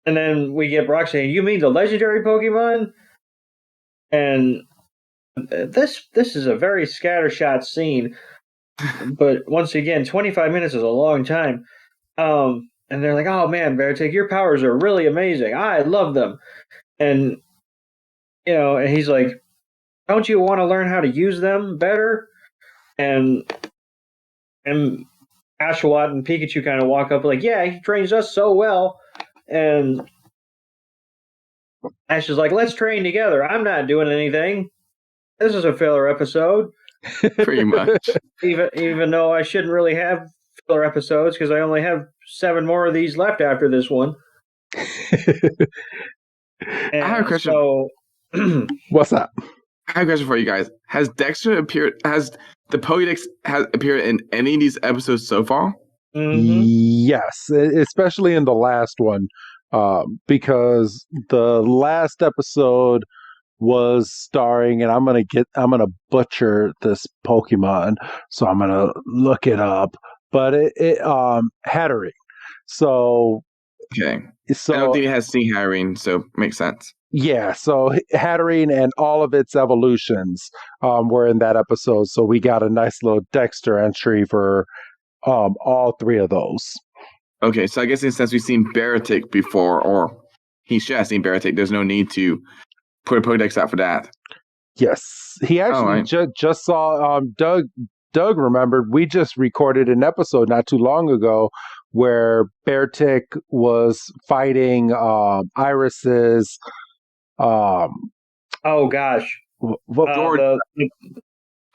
and then we get Brock saying, you mean the legendary Pokemon? And this is a very scattershot scene. But once again, 25 minutes is a long time. And they're like, oh man, Beartic, your powers are really amazing. I love them. And and he's like, don't you want to learn how to use them better? And Oshawott and Pikachu kind of walk up like, yeah, he trains us so well. And Ash is like, let's train together. I'm not doing anything. This is a filler episode. Pretty much. Even though I shouldn't really have filler episodes because I only have 7 more of these left after this one. I have a question. So, what's up? I have a question for you guys. Has Dexter appeared? Has the Pokédex appeared in any of these episodes so far? Mm-hmm. Yes, especially in the last one, because the last episode was starring, and I'm gonna butcher this Pokemon, so I'm gonna look it up. But it Hatterene. So Okay. I don't so think it has Sigh hiring, so makes sense. yeah, so Hatterene and all of its evolutions were in that episode. So we got a nice little Dexter entry for all three of those. Okay, so I guess since we've seen Beartic before, or he should have seen Beartic, there's no need to put a Pokedex out for that. Yes, he actually just saw Doug remembered we just recorded an episode not too long ago where Beartic was fighting Iris's oh gosh,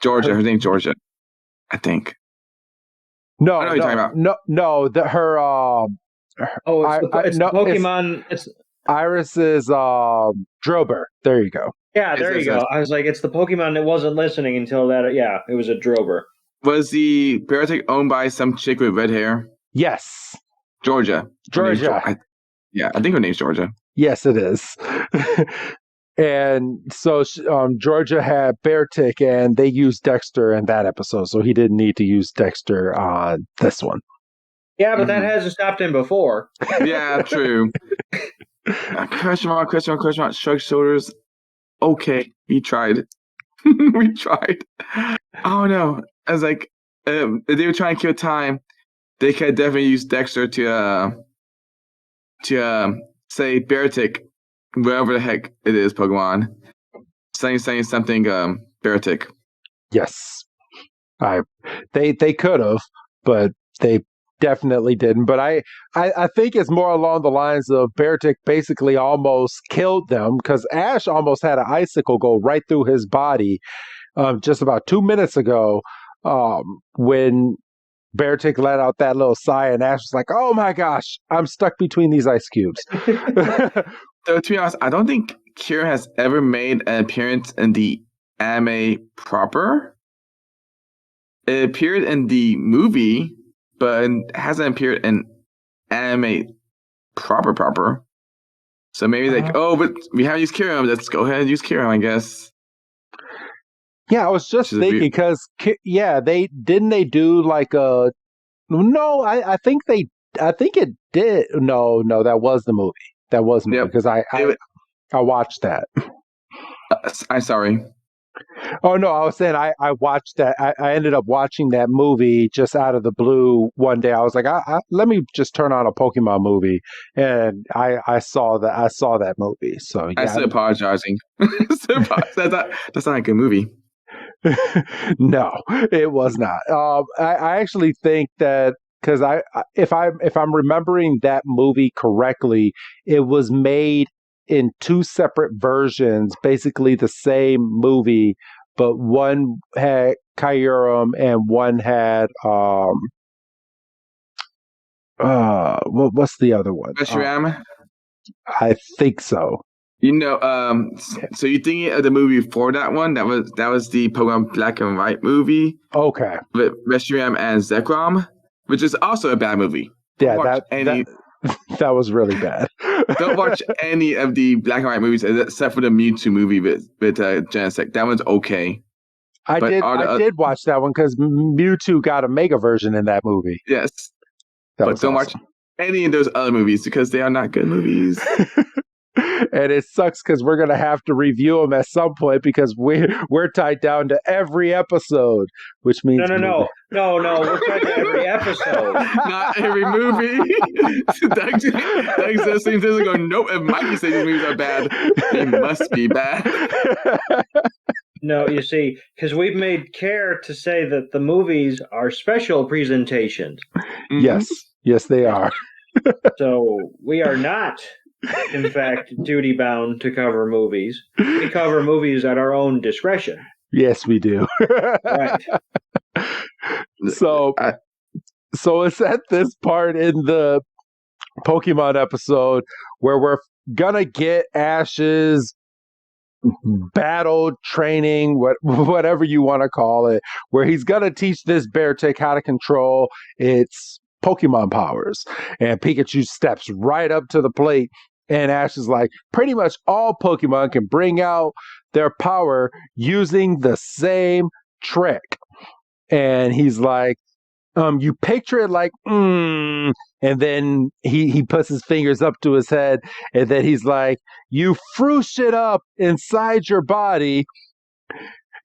Georgia. Her name's Georgia, I think. No, I know what you're talking about. No. The Pokemon. It's Iris is Drober. There you go. Yeah, there you go. I was like, it's the Pokemon that wasn't listening until that. Yeah, it was a Drober. Was the Beartic owned by some chick with red hair? Yes. Georgia. I think her name's Georgia. Yes, it is. And so Georgia had Beartic, and they used Dexter in that episode, so he didn't need to use Dexter on this one. Yeah, but that hasn't stopped him before. Yeah, true. Question mark, shrug shoulders. Okay, we tried. We tried. Oh no. I was like, if they were trying to kill time, they could definitely use Dexter to say Beartic, whatever the heck it is, Pokemon. Saying something Beartic. Yes. They could have, but they definitely didn't. But I think it's more along the lines of Beartic basically almost killed them because Ash almost had an icicle go right through his body just about 2 minutes ago when Beartic let out that little sigh, and Ash was like, oh my gosh, I'm stuck between these ice cubes. So to be honest, I don't think Kira has ever made an appearance in the anime proper. It appeared in the movie, but it hasn't appeared in anime proper. So maybe but we haven't used Kyurem. Let's go ahead and use Kyurem, I guess. Yeah, I was just thinking because they do like a no. I think it did. No, that was the movie. That was the movie because I watched that. I'm sorry. Oh no, I was saying I watched that. I ended up watching that movie just out of the blue one day. I was like, let me just turn on a Pokemon movie, and I saw that movie. So yeah. I'm still apologizing. That's not a good movie. No, it was not. I actually think that because if I'm remembering that movie correctly, it was made in two separate versions, basically the same movie, but one had Kyurem and one had what's the other one? Reshiram? I think so. So you're thinking of the movie before that one? That was the Pokemon Black and White movie. Okay. With Reshiram and Zekrom, which is also a bad movie. Yeah, that was really bad. Don't watch any of the Black and White movies except for the Mewtwo movie with Genesect. That one's okay. I did watch that one because Mewtwo got a Mega version in that movie. Yes. But don't watch any of those other movies because they are not good movies. And it sucks because we're gonna have to review them at some point because we're tied down to every episode, which means no, we're tied to every episode, not every movie. Doug says things doesn't go. Nope. If Mikey says these movies are bad, they must be bad. No, you see, because we've made care to say that the movies are special presentations. Mm-hmm. Yes, they are. So we are not, in fact, duty bound to cover movies. We cover movies at our own discretion. Yes, we do. Right. So it's at this part in the Pokemon episode where we're gonna get Ash's battle training, whatever you want to call it, where he's gonna teach this Beartic how to control its Pokemon powers. And Pikachu steps right up to the plate And Ash is like, pretty much all Pokemon can bring out their power using the same trick. And he's like, you picture it like, and then he puts his fingers up to his head, and then he's like, you froosh it up inside your body.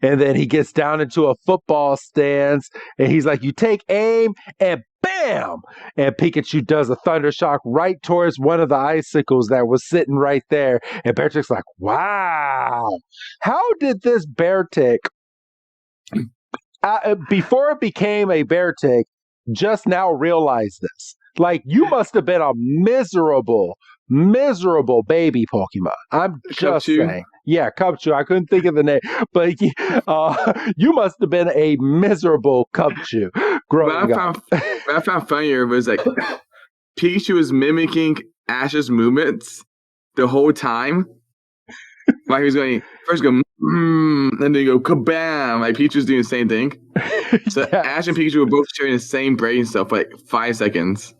And then he gets down into a football stance, and he's like, you take aim, and bam! And Pikachu does a thunder shock right towards one of the icicles that was sitting right there. And Beartic's like, wow, how did this Beartic, before it became a Beartic, just now realize this? Like, you must have been a miserable baby Pokemon. I'm just saying. Yeah, Cubchoo. I couldn't think of the name, but you must have been a miserable Cubchoo growing up. What I found funnier was like Pikachu was mimicking Ash's movements the whole time. Like he was going first go and then go kabam. Like Pikachu's doing the same thing. So yes. Ash and Pikachu were both sharing the same brain stuff for like 5 seconds.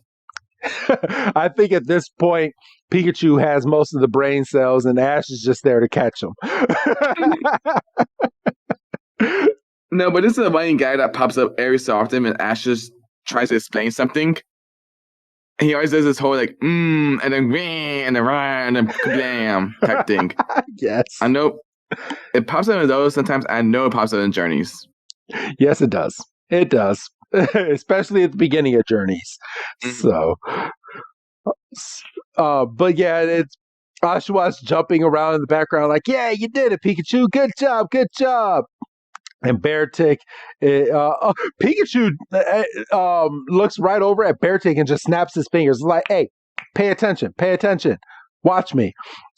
I think at this point, Pikachu has most of the brain cells, and Ash is just there to catch them. No, but this is a running guy that pops up every so often, and Ash just tries to explain something. And he always does this whole like and then and then kablam type thing. Yes, I know it pops up in those sometimes. I know it pops up in Journeys. Yes, it does. It does. Especially at the beginning of Journeys. So, but yeah, it's Oshawa's jumping around in the background like, yeah, you did it, Pikachu. Good job. And Beartic, Pikachu looks right over at Beartic and just snaps his fingers like, hey, pay attention. Watch me.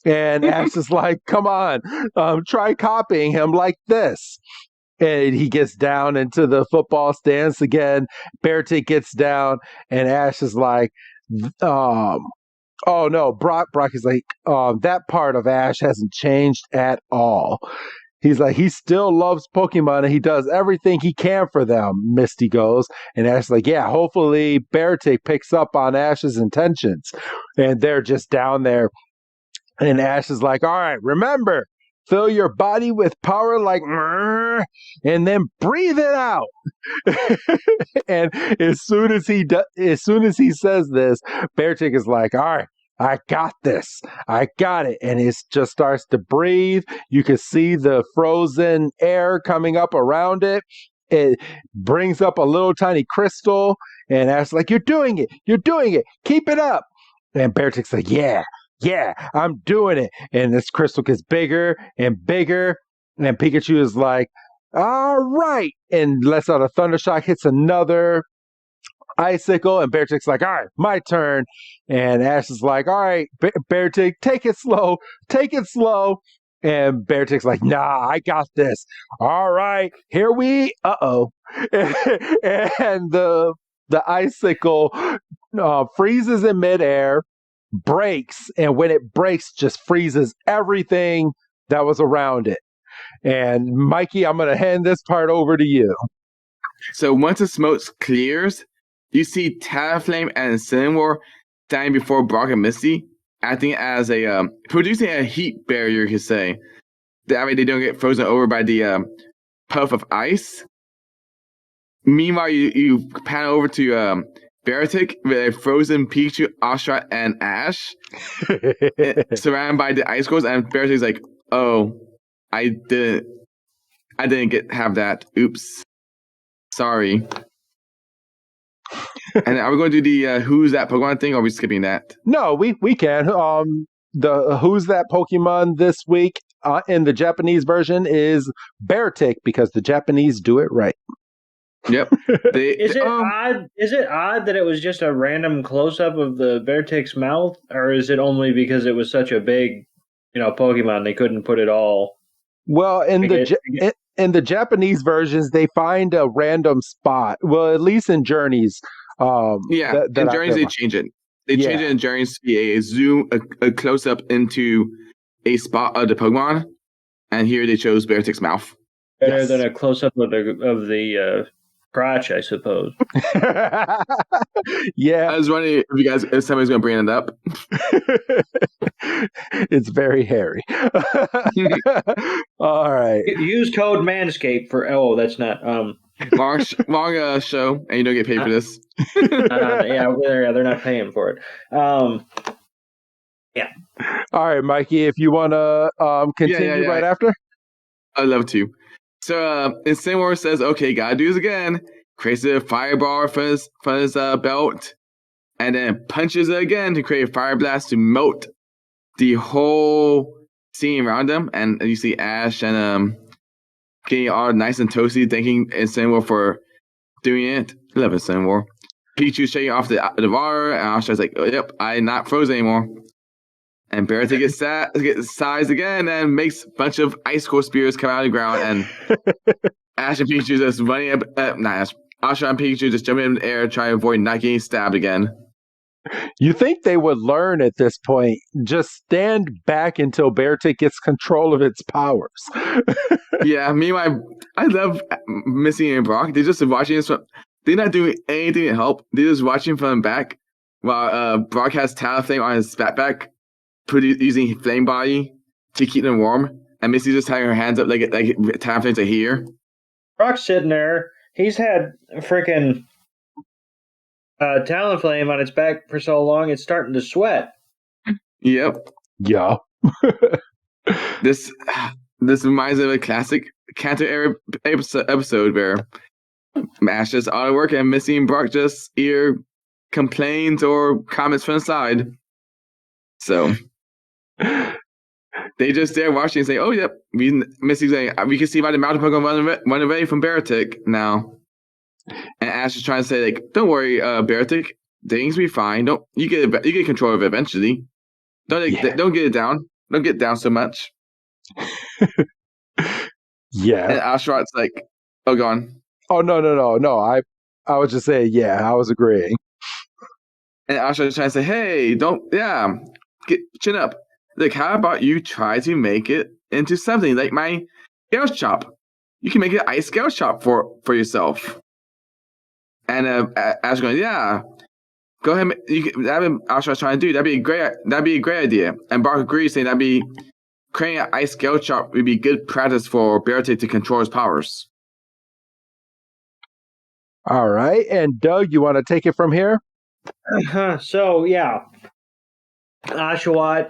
And Ash is like, come on, try copying him like this. And he gets down into the football stance again. Beartic gets down, and Ash is like, oh no, Brock is like, that part of Ash hasn't changed at all. He's like, he still loves Pokemon, and he does everything he can for them, Misty goes. And Ash is like, yeah, hopefully Beartic picks up on Ash's intentions. And they're just down there. And Ash is like, all right, remember, fill your body with power like, and then breathe it out. And as soon as he says this, Beartic is like, all right, I got this. I got it. And it just starts to breathe. You can see the frozen air coming up around it. It brings up a little tiny crystal. And Ash's like, you're doing it. Keep it up. And Beartic's like, yeah, I'm doing it. And this crystal gets bigger and bigger. And Pikachu is like, all right. And lets out a thunder shock, hits another icicle. And Beartic's like, all right, my turn. And Ash is like, all right, Beartic, take it slow. And Beartic's like, nah, I got this. All right, here we, and the icicle freezes in midair, breaks, and when it breaks, just freezes everything that was around it. And Mikey, I'm going to hand this part over to you. So once the smoke clears, you see Talonflame and Cinnamore standing before Brock and Misty, acting as producing a heat barrier, you could say. That way they don't get frozen over by the puff of ice. Meanwhile, you pan over to Beartic with a frozen Pikachu, Oshawott, and Ash, surrounded by the icicles, and Beartic's like, "Oh, I didn't have that. Oops, sorry." And are we going to do the who's that Pokemon thing, or are we skipping that? No, we can. The who's that Pokemon this week in the Japanese version is Beartic, because the Japanese do it right. Yep. Is it odd? Is it odd that it was just a random close-up of the Beartic's mouth, or is it only because it was such a big, Pokemon they couldn't put it all? Well, in the Japanese versions, they find a random spot. Well, at least in Journeys. In Journeys they change it. They change it in Journeys to be a zoom, a close-up into a spot of the Pokemon, and here they chose Beartic's mouth. Better than a close-up of the crotch, I suppose. Yeah. I was wondering if somebody's going to bring it up. It's very hairy. All right. Use code Manscaped for. Oh, that's not. Long show, and you don't get paid for this. Yeah, they're not paying for it. Yeah. All right, Mikey, if you want to continue right after. I'd love to. So, Incineroar says, okay, gotta do this again. Creates a fireball from his belt, and then punches it again to create a fire blast to melt the whole scene around him. And you see Ash and getting all nice and toasty, thanking Incineroar for doing it. I love Incineroar. Pikachu shaking off the water, and Ash is like, oh, yep, I'm not frozen anymore. And Beartic gets sized again and makes a bunch of icicle spears come out of the ground. And Ash and Pikachu just running up. Not Ash. Ash and Pikachu just jumping in the air, trying to avoid not getting stabbed again. You think they would learn at this point? Just stand back until Beartic gets control of its powers. Yeah, meanwhile, I love Missy and Brock. They're just watching this. They're not doing anything to help. They're just watching from the back while Brock has Talonflame on his backpack, using Flame Body to keep them warm. And Missy's just having her hands up like Talonflame's are here. Brock's sitting there. He's had freaking Talonflame on its back for so long, it's starting to sweat. Yep. Yeah. This reminds me of a classic Kanto era episode where Ash just out of work and Missy and Brock just either complains or comments from the side. So they just there watching and say, "Oh, yep." Missy's saying, "We can see by the mountain Pokemon run away from Beartic now." And Ash is trying to say, like, "Don't worry, Beartic. Things will be fine. You get control of it eventually. Don't get it down. Don't get down so much." Yeah. And Oshawott like, "Oh, go on." Oh no. I was just saying, yeah, I was agreeing. And Oshawott is trying to say, "Hey, chin up. Like, how about you try to make it into something like my Gouge Chop? You can make it ice Gouge Chop for yourself." And Ash going, "Yeah, go ahead. That'd be Asha's trying to do. That'd be a great idea." And Bark agrees, saying creating an ice Gouge Chop would be good practice for Beartic to control his powers. All right, and Doug, you want to take it from here? So yeah, Oshawott,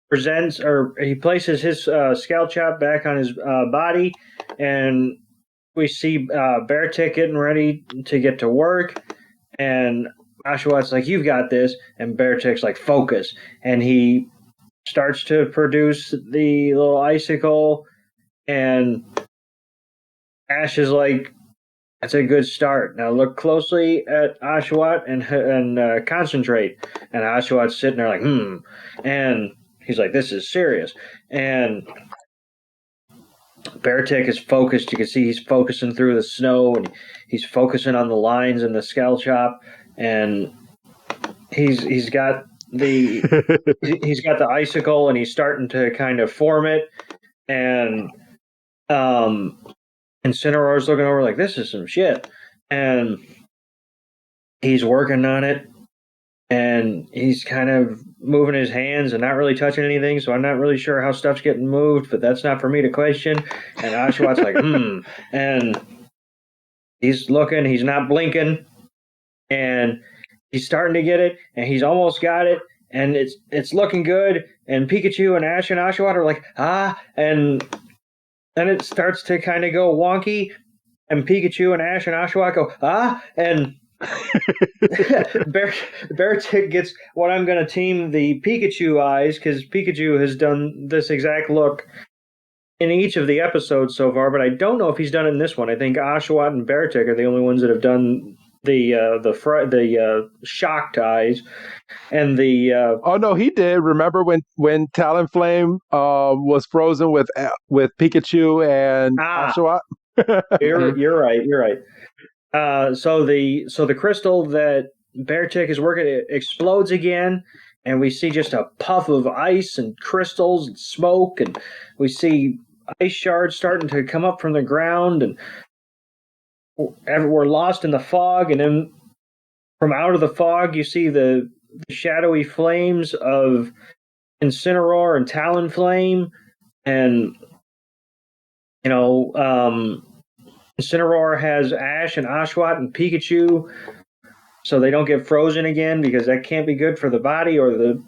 presents, or he places his Scout Chop back on his body, and we see Beartic getting ready to get to work, and Oshawott's like, "You've got this," and Beartic's like, "Focus," and he starts to produce the little icicle, and Ash is like, "That's a good start. Now look closely at Oshawott and concentrate." And Oshawott's sitting there like, and he's like, "This is serious." And Beartic is focused. You can see he's focusing through the snow, and he's focusing on the lines in the Scout Chop, and he's got the icicle, and he's starting to kind of form it, and Incineroar's looking over like, "This is some shit," and he's working on it, and he's kind of moving his hands and not really touching anything, so I'm not really sure how stuff's getting moved, but that's not for me to question. And Oshawott's like, and he's looking, he's not blinking, and he's starting to get it, and he's almost got it, and it's looking good, and Pikachu and Ash and Oshawott are like, and then it starts to kind of go wonky, and Pikachu and Ash and Oshawott go, and Beartic gets what I'm going to team the Pikachu eyes, because Pikachu has done this exact look in each of the episodes so far, but I don't know if he's done it in this one. I think Oshawott and Beartic are the only ones that have done the shocked eyes, and the oh no, he did. Remember when Talonflame was frozen with Pikachu and Oshawott? You're right. So the crystal that Beartic is working, it explodes again, and we see just a puff of ice and crystals and smoke, and we see ice shards starting to come up from the ground, and we're lost in the fog. And then from out of the fog, you see the shadowy flames of Incineroar and Talonflame, and Incineroar has Ash and Oshawott and Pikachu, so they don't get frozen again, because that can't be good for the body or the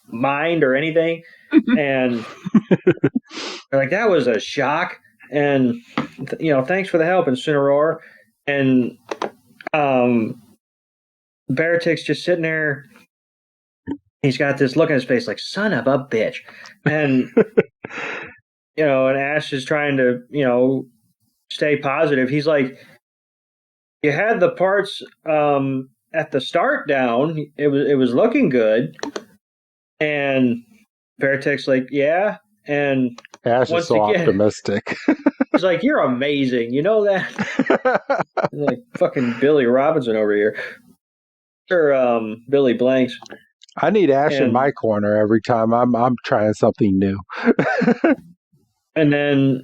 mind or anything. And they're like, that was a shock. And thanks for the help, Incineroar. And Beartic's just sitting there. He's got this look on his face like, son of a bitch. And and Ash is trying to stay positive. He's like, you had the parts at the start down. It was looking good. And Beartic's like, yeah. And Ash is so optimistic. He's like, you're amazing. You know that? Like fucking Billy Robinson over here. Or Billy Blanks. I need Ash in my corner every time I'm trying something new. And then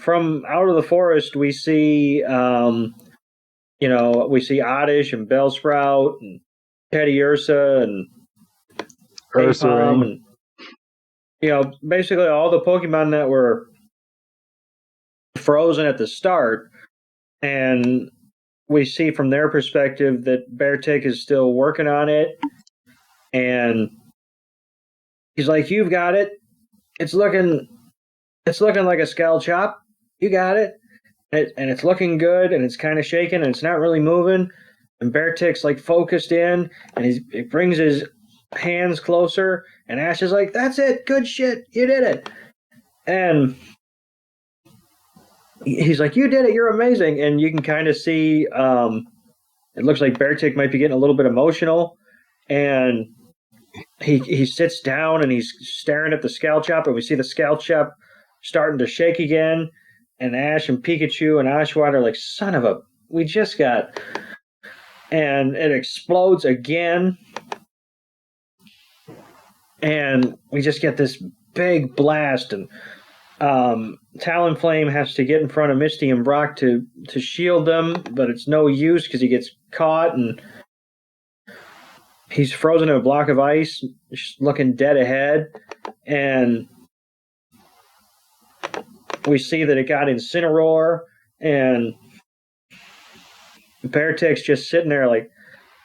from out of the forest, we see Oddish and Bellsprout and Teddiursa and Ursaring. And basically all the Pokemon that were frozen at the start. And we see from their perspective that Beartic is still working on it. And he's like, you've got it. It's looking like a skull chop. You got it. And it's looking good, and it's kind of shaking, and it's not really moving. And Beartic's like focused in, and he brings his hands closer, and Ash is like, that's it. Good shit. You did it. And he's like, you did it. You're amazing. And you can kind of see it looks like Beartic might be getting a little bit emotional. And he sits down, and he's staring at the Scalchop, and we see the Scalchop starting to shake again. And Ash and Pikachu and Oshawott are like, son of a, we just got. And it explodes again. And we just get this big blast. And Talonflame has to get in front of Misty and Brock to shield them, but it's no use because he gets caught, and he's frozen in a block of ice, just looking dead ahead. And we see that it got Incineroar, and Beartic's just sitting there like,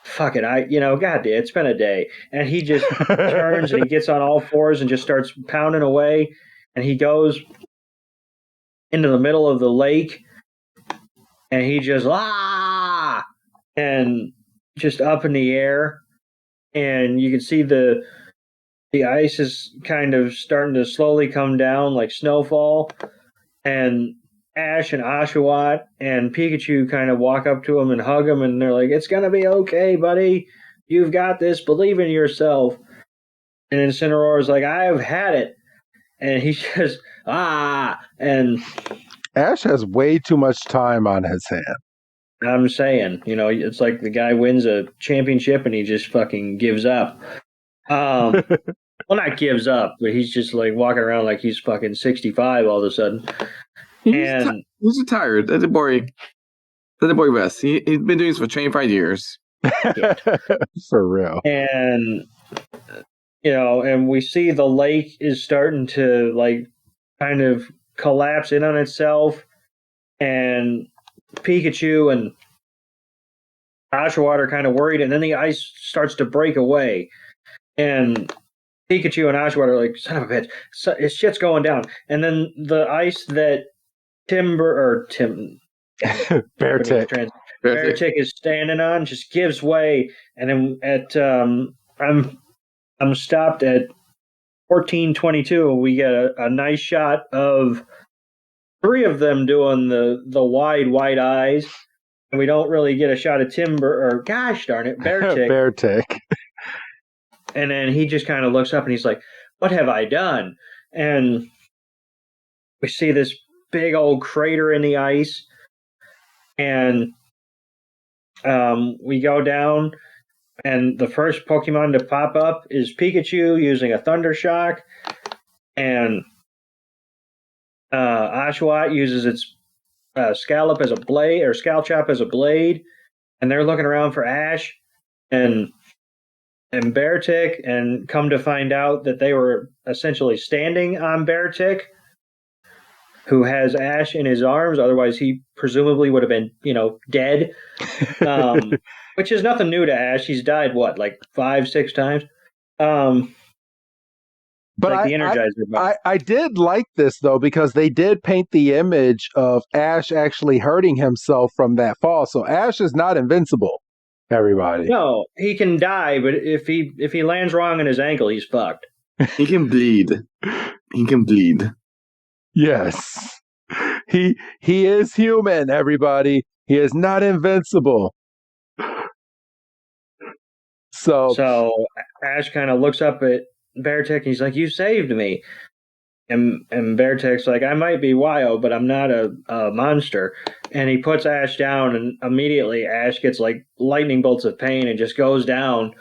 fuck it, God, it's been a day. And he just turns and he gets on all fours and just starts pounding away. And he goes into the middle of the lake, and he just, and just up in the air. And you can see the ice is kind of starting to slowly come down like snowfall. And Ash and Oshawott and Pikachu kind of walk up to him and hug him, and they're like, it's going to be okay, buddy. You've got this. Believe in yourself. And Incineroar is like, I've had it. And he just, and Ash has way too much time on his hand. I'm saying, it's like the guy wins a championship and he just fucking gives up. Well, not gives up, but he's just like walking around like he's fucking 65 all of a sudden. He's retired. That's a boy. That's a boy West. He's been doing this for 25 years. For real. And and we see the lake is starting to like kind of collapse in on itself, and Pikachu and Oshawott are kind of worried, and then the ice starts to break away, and Pikachu and Oshawott are like, son of a bitch, his shit's going down. And then the ice that Beartic is standing on just gives way, and then at I'm stopped at 14:22. We get a nice shot of three of them doing the wide eyes, and we don't really get a shot of Beartic. Beartic. And then he just kind of looks up and he's like, what have I done? And we see this big old crater in the ice, and we go down, and the first Pokemon to pop up is Pikachu using a Thunder Shock, and Oshawott uses its scallop as a blade, or scalchop as a blade, and they're looking around for Ash and Beartic, and come to find out that they were essentially standing on Beartic, who has Ash in his arms. Otherwise, he presumably would have been, dead. Which is nothing new to Ash. He's died like 5-6 times. But like the Energizer. I did like this though, because they did paint the image of Ash actually hurting himself from that fall. So Ash is not invincible, everybody. No, he can die, but if he lands wrong on his ankle, he's fucked. He can bleed. He can bleed. Yes. He is human, everybody. He is not invincible. So Ash kind of looks up at Beartic and he's like, "You saved me." And Beartic's like, "I might be wild, but I'm not a monster." And he puts Ash down, and immediately Ash gets like lightning bolts of pain and just goes down.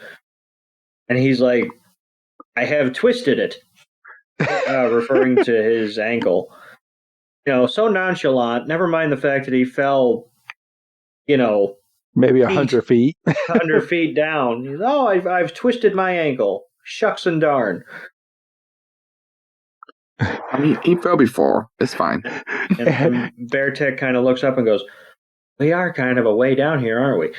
And he's like, "I have twisted it," referring to his ankle. So nonchalant. Never mind the fact that he fell, maybe 100 feet. 100 feet down. I've twisted my ankle. Shucks and darn. I mean, he fell before. It's fine. And Beartic kind of looks up and goes, "We are kind of a way down here, aren't we?"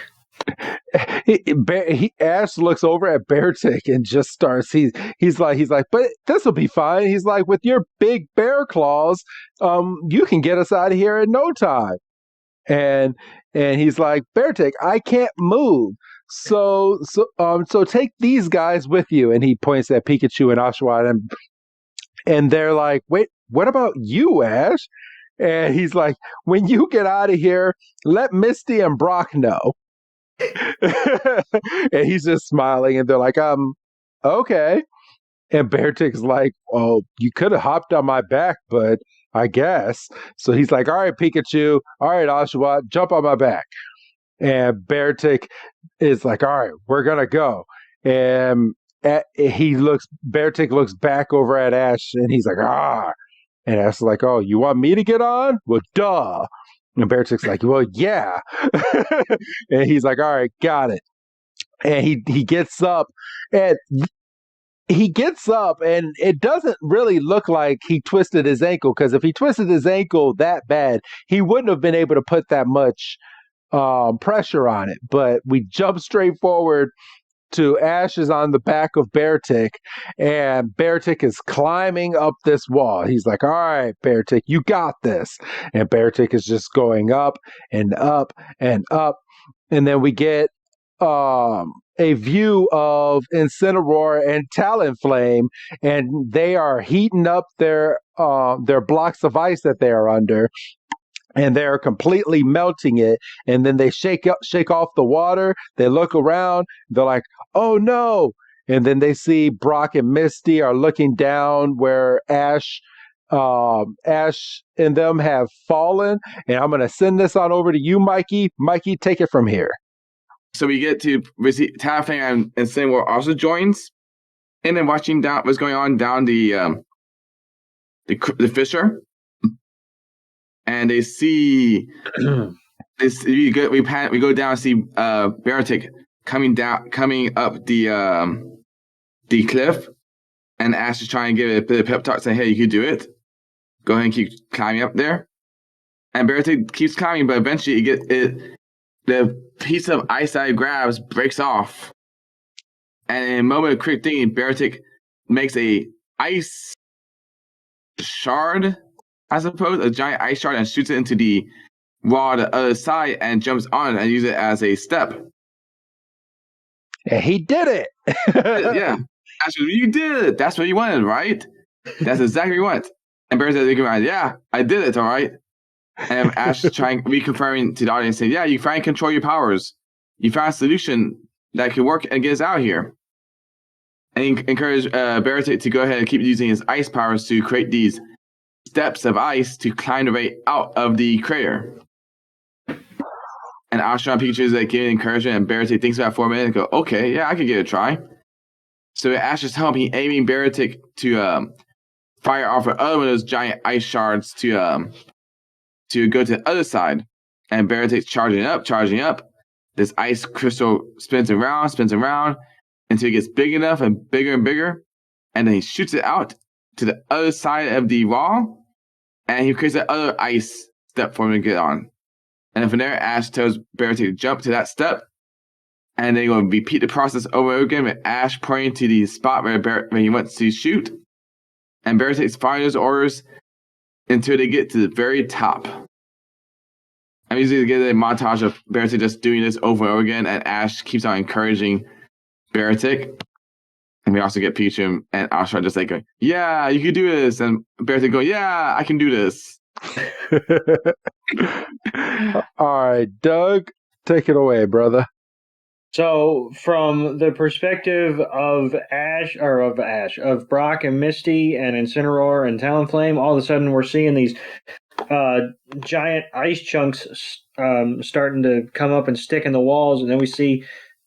Ash looks over at Beartic and just starts. He's like, "But this will be fine." He's like, "With your big bear claws, you can get us out of here in no time." And he's like, "Beartic, I can't move. So take these guys with you." And he points at Pikachu and Oshawott, and they're like, "Wait, what about you, Ash?" And he's like, "When you get out of here, let Misty and Brock know." And he's just smiling, and they're like, okay. And Beartic's like, "Oh, you could have hopped on my back, but I guess." So he's like, "All right, Pikachu, all right, Oshawott, jump on my back." And Beartic is like, "All right, we're gonna go." And Beartic looks back over at Ash, and he's like, "Ah." And Ash is like, "Oh, you want me to get on? Well, duh." And Beartic's like, "Well, yeah." And he's like, "All right, got it." And he gets up, and it doesn't really look like he twisted his ankle, because if he twisted his ankle that bad, he wouldn't have been able to put that much pressure on it. But we jump straight forward to Ash is on the back of Beartic, and Beartic is climbing up this wall. He's like, "All right, Beartic, you got this." And Beartic is just going up and up and up. And then we get a view of Incineroar and Talonflame, and they are heating up their blocks of ice that they are under. And they're completely melting it. And then they shake off the water. They look around. They're like, "Oh no!" And then they see Brock and Misty are looking down where Ash and them have fallen. And I'm gonna send this on over to you, Mikey. Mikey, take it from here. So we get to see Talonflame and Incineroar also joins, and then watching down what's going on down the fissure. And they see this. We go down and see Beartic coming up the cliff, and Ash is trying to give it a bit of pep talk, saying, "Hey, you can do it. Go ahead and keep climbing up there." And Beartic keeps climbing, but eventually the piece of ice that he grabs breaks off, and in a moment of quick thinking, Beartic makes a ice shard, I suppose, a giant ice shard, and shoots it into the wall on the other side and jumps on it and uses it as a step. And he did it. Yeah. You did it. That's what you wanted, right? That's exactly what you want. And Bear says, "Yeah, I did it, all right." And Ash trying reconfirming to the audience, saying, "Yeah, you finally control your powers. You found a solution that could work and get us out here." And he encouraged Bear to go ahead and keep using his ice powers to create these steps of ice to climb the way out of the crater. And Ashton and Pikachu is like giving encouragement, and Beartic thinks about it for a minute and go, "Okay, yeah, I could give it a try." So with Ash's help, he aiming Beartic fire off another one of those giant ice shards to go to the other side. And Beartic's charging up. This ice crystal spins around until it gets big enough and bigger. And then he shoots it out to the other side of the wall. And he creates that other ice step for him to get on. And then from there, Ash tells Beartic to jump to that step. And then going to repeat the process over and over again with Ash pointing to the spot where he wants to shoot. And Beartic's following those orders until they get to the very top. I'm usually get a montage of Beartic just doing this over and over again, and Ash keeps on encouraging Beartic. And we also get Pikachu and Oshawott just like, yeah, you can do this. And Beartic going, yeah, I can do this. All right, Doug, take it away, brother. So, from the perspective of Brock and Misty and Incineroar and Talonflame, all of a sudden we're seeing these giant ice chunks starting to come up and stick in the walls, and then we see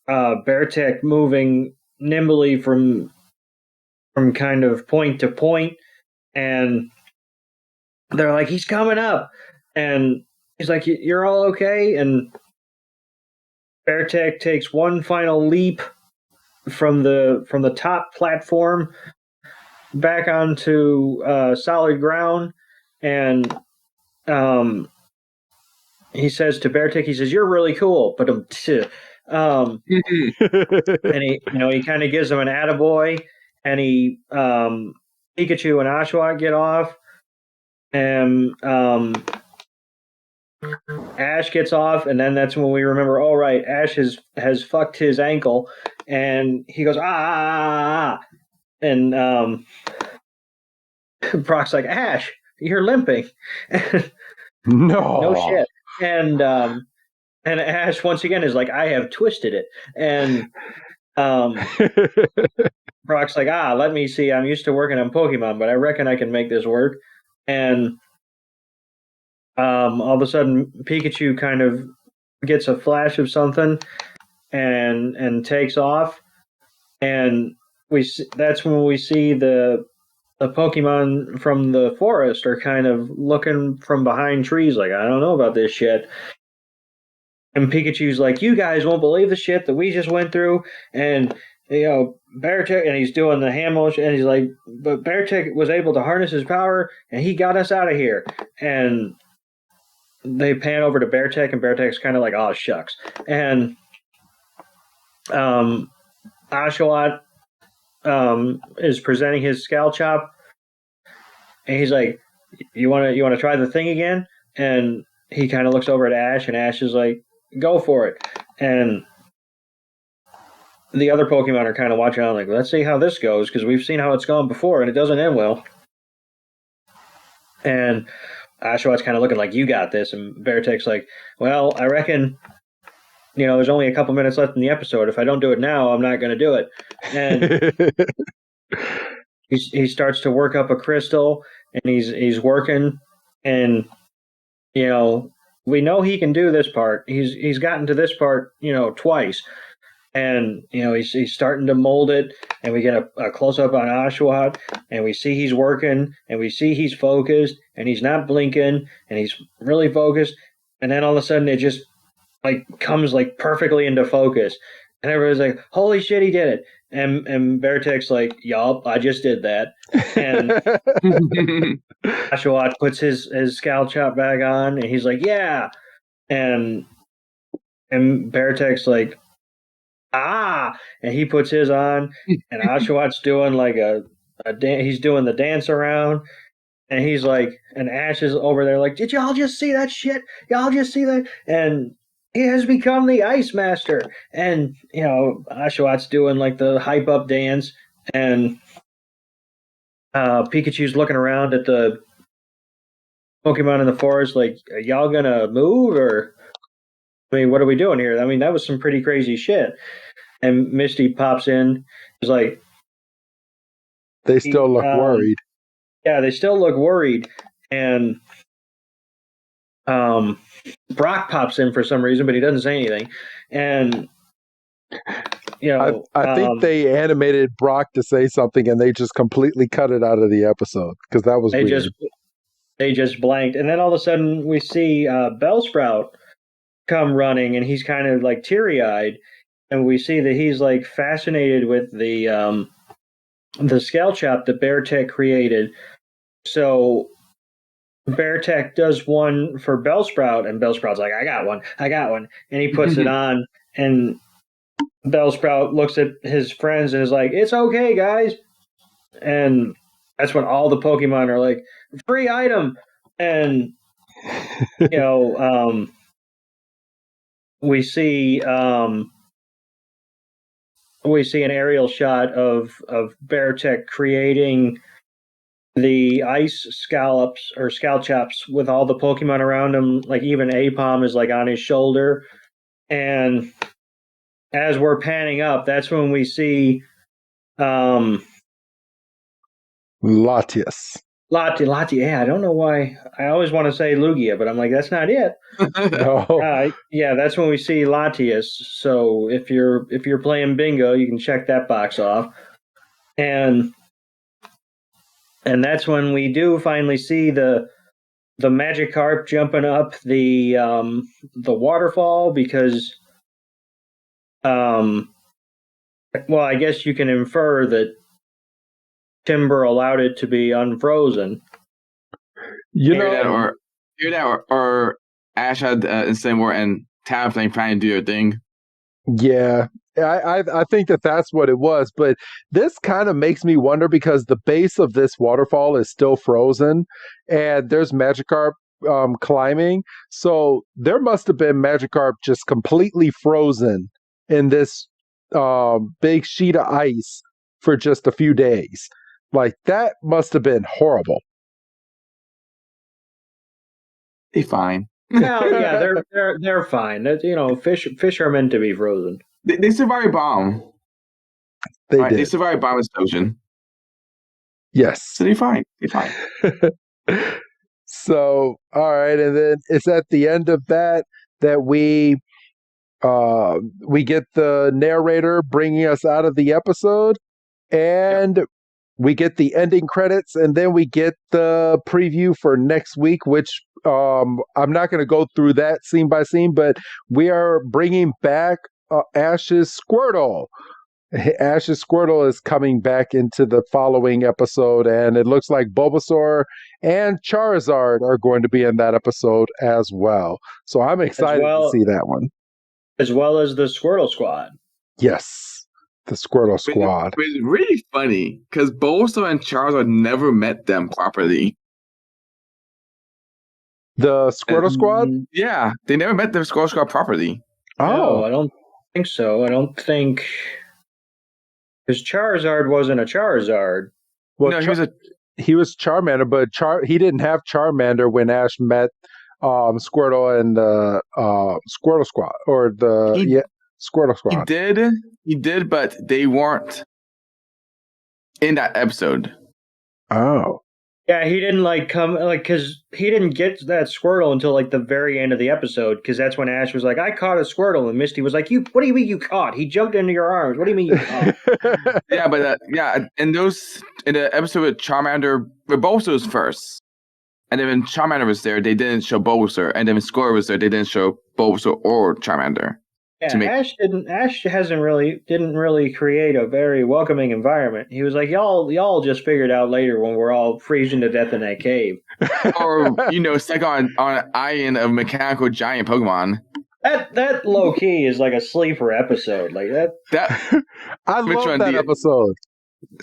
Beartic moving nimbly from kind of point to point, and they're like, he's coming up, and he's like, you're all okay? And Beartic takes one final leap from the top platform back onto solid ground, and he says to Beartic, he says, "You're really cool," but and he he kind of gives him an attaboy, and he Pikachu and Oshawott get off, and Ash gets off, and then that's when we remember, oh right, Ash has fucked his ankle, and he goes ah, and Brock's like, Ash, you're limping. No shit. And Ash once again is like, I have twisted it, and Brock's like, let me see, I'm used to working on Pokemon, but I reckon I can make this work. And all of a sudden, Pikachu kind of gets a flash of something and takes off, and that's when we see the Pokemon from the forest are kind of looking from behind trees, like, I don't know about this shit. And Pikachu's like, you guys won't believe the shit that we just went through, and Beartic, and he's doing the hand motion, and he's like, but Beartic was able to harness his power, and he got us out of here. And they pan over to Beartic, and Beartic's kind of like, oh, shucks. And Oshawott is presenting his Scald Chop, and he's like, you want to try the thing again? And he kind of looks over at Ash, and Ash is like, go for it. And the other Pokemon are kind of watching on like, let's see how this goes, because we've seen how it's gone before, and it doesn't end well. And Oshawott's kind of looking like, you got this. And Beartic's like, well, I reckon, there's only a couple minutes left in the episode. If I don't do it now, I'm not going to do it. And he starts to work up a crystal, and he's working, and, we know he can do this part. He's gotten to this part, twice. And, he's starting to mold it, and we get a close-up on Oshawott, and we see he's working, and we see he's focused, and he's not blinking, and he's really focused, and then all of a sudden it just, comes, perfectly into focus. And everybody's like, holy shit, he did it. And Beartic's like, yup, I just did that. And Oshawott puts his Scald Chop back on, and he's like, yeah. And Beartic's like, and he puts his on, and Oshawott's doing he's doing the dance around, and he's like, and Ash is over there like, did y'all just see that shit? Y'all just see that? And he has become the Ice Master, and Oshawott's doing the hype up dance, and Pikachu's looking around at the Pokemon in the forest like, are y'all gonna move, or what are we doing here? That was some pretty crazy shit. And Misty pops in. Is like, they still look worried. Yeah, they still look worried. And Brock pops in for some reason, but he doesn't say anything. And I think they animated Brock to say something and they just completely cut it out of the episode because that was weird. They just blanked, and then all of a sudden we see Bellsprout come running, and he's kind of like teary-eyed, and we see that he's like fascinated with the Scalchop that Beartic created. So Beartic does one for Bellsprout, and Bellsprout's like, I got one, and he puts it on, and Bellsprout looks at his friends and is like, it's okay, guys, and that's when all the Pokemon are like, free item, and we see an aerial shot of Beartic creating the ice scallops or Scalchops with all the Pokemon around him, like even Apom is like on his shoulder, and as we're panning up, that's when we see Latias. Yeah, I don't know why. I always want to say Lugia, but I'm like, that's not it. No. Yeah, that's when we see Latias. So if you're playing bingo, you can check that box off. And that's when we do finally see the Magikarp jumping up the waterfall because well, I guess you can infer that Timber allowed it to be unfrozen. Or Ash had Insane War and Talonflame trying to do their thing. Yeah, I think that's what it was. But this kind of makes me wonder because the base of this waterfall is still frozen, and there's Magikarp climbing. So there must have been Magikarp just completely frozen in this big sheet of ice for just a few days. Like, that must have been horrible. They're fine. Well, yeah, they're fine. Fish are meant to be frozen. They survived a bomb. They did. They survived a bomb explosion. Yes. So they're fine. So, all right, and then it's at the end of that we get the narrator bringing us out of the episode, and we get the ending credits, and then we get the preview for next week, which I'm not going to go through that scene by scene, but we are bringing back Ash's Squirtle. Ash's Squirtle is coming back into the following episode, and it looks like Bulbasaur and Charizard are going to be in that episode as well. So I'm excited to see that one. As well as the Squirtle Squad. Yes, the Squirtle Squad. It's really funny, because Bulbasaur and Charizard never met them properly. The Squirtle Squad? Yeah, they never met the Squirtle Squad properly. No, I don't think so. I don't think... Because Charizard wasn't a Charizard. Well, no, he was Charmander, but he didn't have Charmander when Ash met Squirtle and the Squirtle Squad, or Squirtle Squad. He did, but they weren't in that episode. Oh. Yeah, he didn't because he didn't get that Squirtle until like the very end of the episode, because that's when Ash was like, I caught a Squirtle, and Misty was like, what do you mean you caught? He jumped into your arms. What do you mean you caught? Yeah, but in the episode with Charmander, where Bulbasaur was first, and then when Charmander was there, they didn't show Bulbasaur, and then when Squirtle was there, they didn't show Bulbasaur or Charmander. Yeah, Ash didn't really create a very welcoming environment. He was like, y'all just figured out later when we're all freezing to death in that cave. Or stuck on an island of mechanical giant Pokemon. That low key is like a sleeper episode, like that. I love that episode.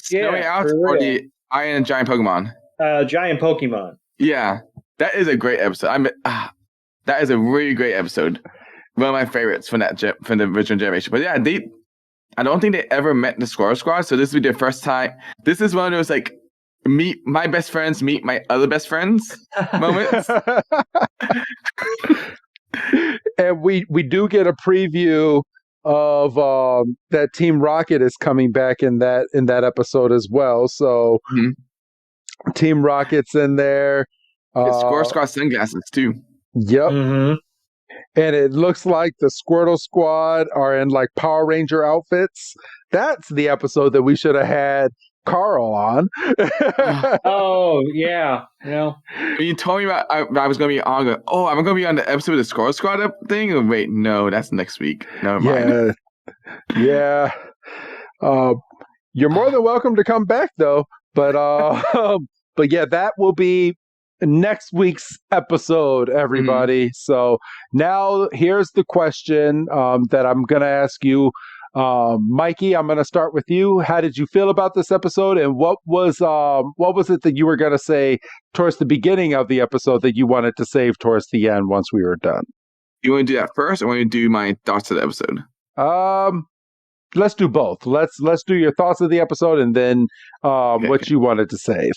Snowy Out or the Island of Giant Pokemon? Giant Pokemon. Yeah, that is a great episode. That is a really great episode. One of my favorites from the original generation. But yeah, I don't think they ever met the Squirtle Squad, so this will be their first time. This is one of those like meet my best friends, meet my other best friends moments. And we do get a preview of that Team Rocket is coming back in that episode as well. So Team Rocket's in there. It's Squirtle Squad sunglasses too. Yep. Mm-hmm. And it looks like the Squirtle Squad are in like Power Ranger outfits. That's the episode that we should have had Carl on. Oh yeah, When you told me about I was going to be on, I'm going to be on the episode of the Squirrel Squad thing. And wait, no, that's next week. Never mind. Yeah. You're more than welcome to come back though. But but yeah, that will be next week's episode, everybody. So now here's the question that I'm going to ask you. Mikey, I'm going to start with you. How did you feel about this episode, and what was it that you were going to say towards the beginning of the episode that you wanted to save towards the end once we were done? You want to do that first, or want to do my thoughts of the episode? Let's do both. Let's do your thoughts of the episode, and then what you wanted to save.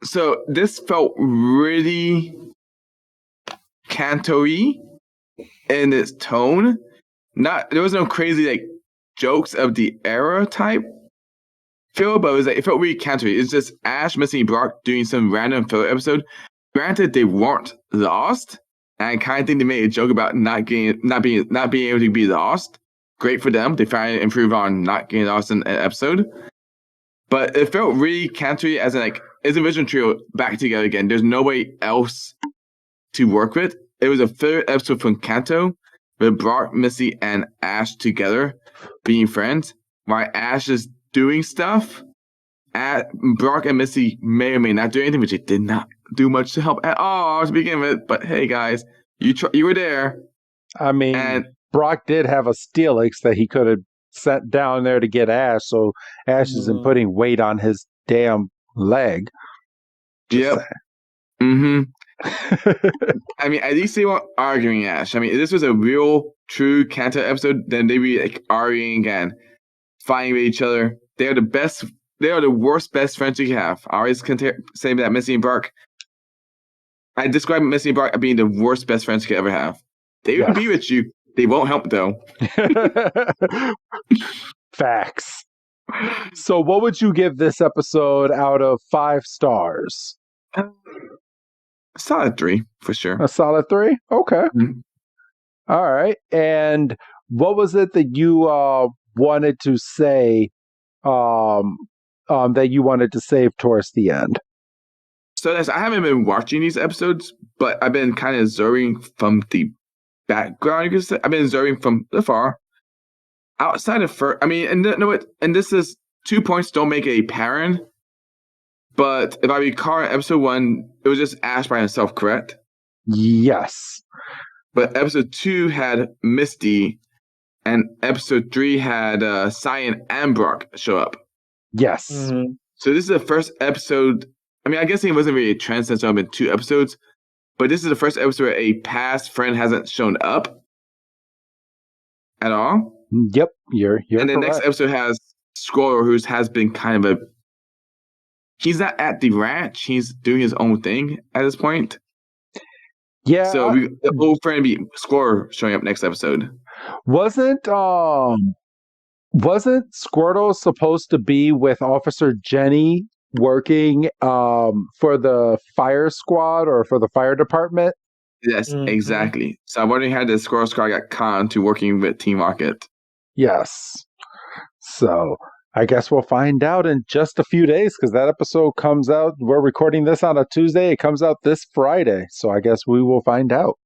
So this felt really Kanto-y in its tone. There was no crazy like jokes of the era type feel, but it felt really Kanto-y. It's just Ash, Misty, and Brock doing some random filler episode. Granted, they weren't lost, and I kind of think they made a joke about not being able to be lost. Great for them. They finally improved on not getting lost in an episode. But it felt really Kanto-y as in like it's a Vision Trio back together again. There's nobody else to work with. It was a third episode from Kanto with Brock, Misty, and Ash together being friends. While Ash is doing stuff, Brock and Misty may or may not do anything, but they did not do much to help at all to begin with. But hey, guys, you were there. I mean, and Brock did have a Steelix that he could have sent down there to get Ash, so Ash isn't putting weight on his damn leg. Yep. I mean, at least they weren't arguing Ash. I mean, if this was a real, true Kanto episode, then they'd be like arguing and fighting with each other. They are the best. They are the worst best friends you can have. I always say that Misty and Brock. I describe Misty and Brock as being the worst best friends you could ever have. They would be with you. They won't help though. Facts. So, what would you give this episode out of 5 stars? A solid 3 for sure. A solid 3? Okay. All right. And what was it that you wanted to say that you wanted to save towards the end? So I haven't been watching these episodes, but I've been kind of observing from the background. You could say I've been observing from afar. Outside of first, I mean, and this is 2 points don't make a parent. But if I recall, in episode 1, it was just Ash by himself, correct? Yes. But episode 2 had Misty, and episode 3 had Sigh and Brock show up. Yes. So this is the first episode. I mean, I guess it wasn't really a trend since I've been 2 episodes, but this is the first episode where a past friend hasn't shown up at all. Yep, you're and the correct. Next episode has Squirrel, who has been kind of he's not at the ranch. He's doing his own thing at this point. Yeah. So the old friend be Squirrel showing up next episode. Wasn't Squirtle supposed to be with Officer Jenny working for the fire squad or for the fire department? Yes, exactly. So I'm wondering how the Squirrel Squad got conned to working with Team Rocket. Yes. So I guess we'll find out in just a few days because that episode comes out. We're recording this on a Tuesday. It comes out this Friday. So I guess we will find out.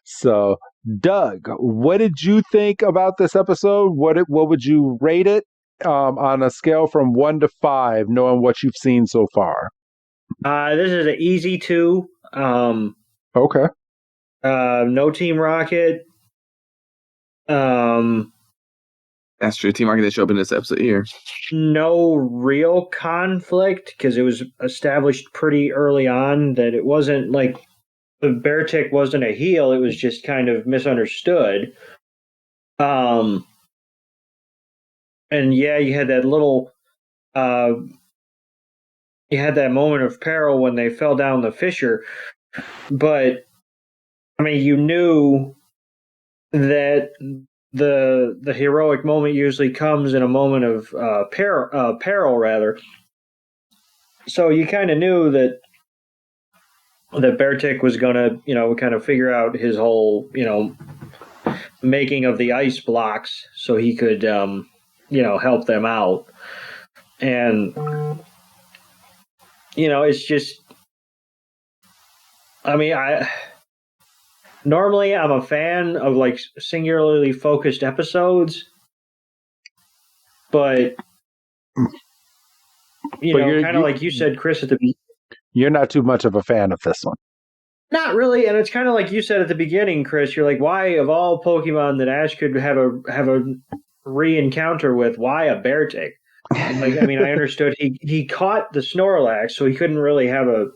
So, Doug, what did you think about this episode? What would you rate it on a scale from 1 to 5, knowing what you've seen so far? This is an easy 2. Okay. No Team Rocket. That's true. Team Rocket didn't show up in this episode here. No real conflict because it was established pretty early on that it wasn't like the Beartic wasn't a heel. It was just kind of misunderstood. And yeah, you had that little, you had that moment of peril when they fell down the fissure. But I mean, you knew that the heroic moment usually comes in a moment of peril rather. So you kind of knew that that Beartic was going to, kind of figure out his whole, making of the ice blocks so he could, help them out. And, it's just, normally I'm a fan of like singularly focused episodes, but, kind of like you said, Chris, at the beginning. You're not too much of a fan of this one. Not really, and it's kind of like you said at the beginning, Chris. You're like, why of all Pokemon that Ash could have a re-encounter with, why a Beartic? Like, I understood he caught the Snorlax, so he couldn't really have a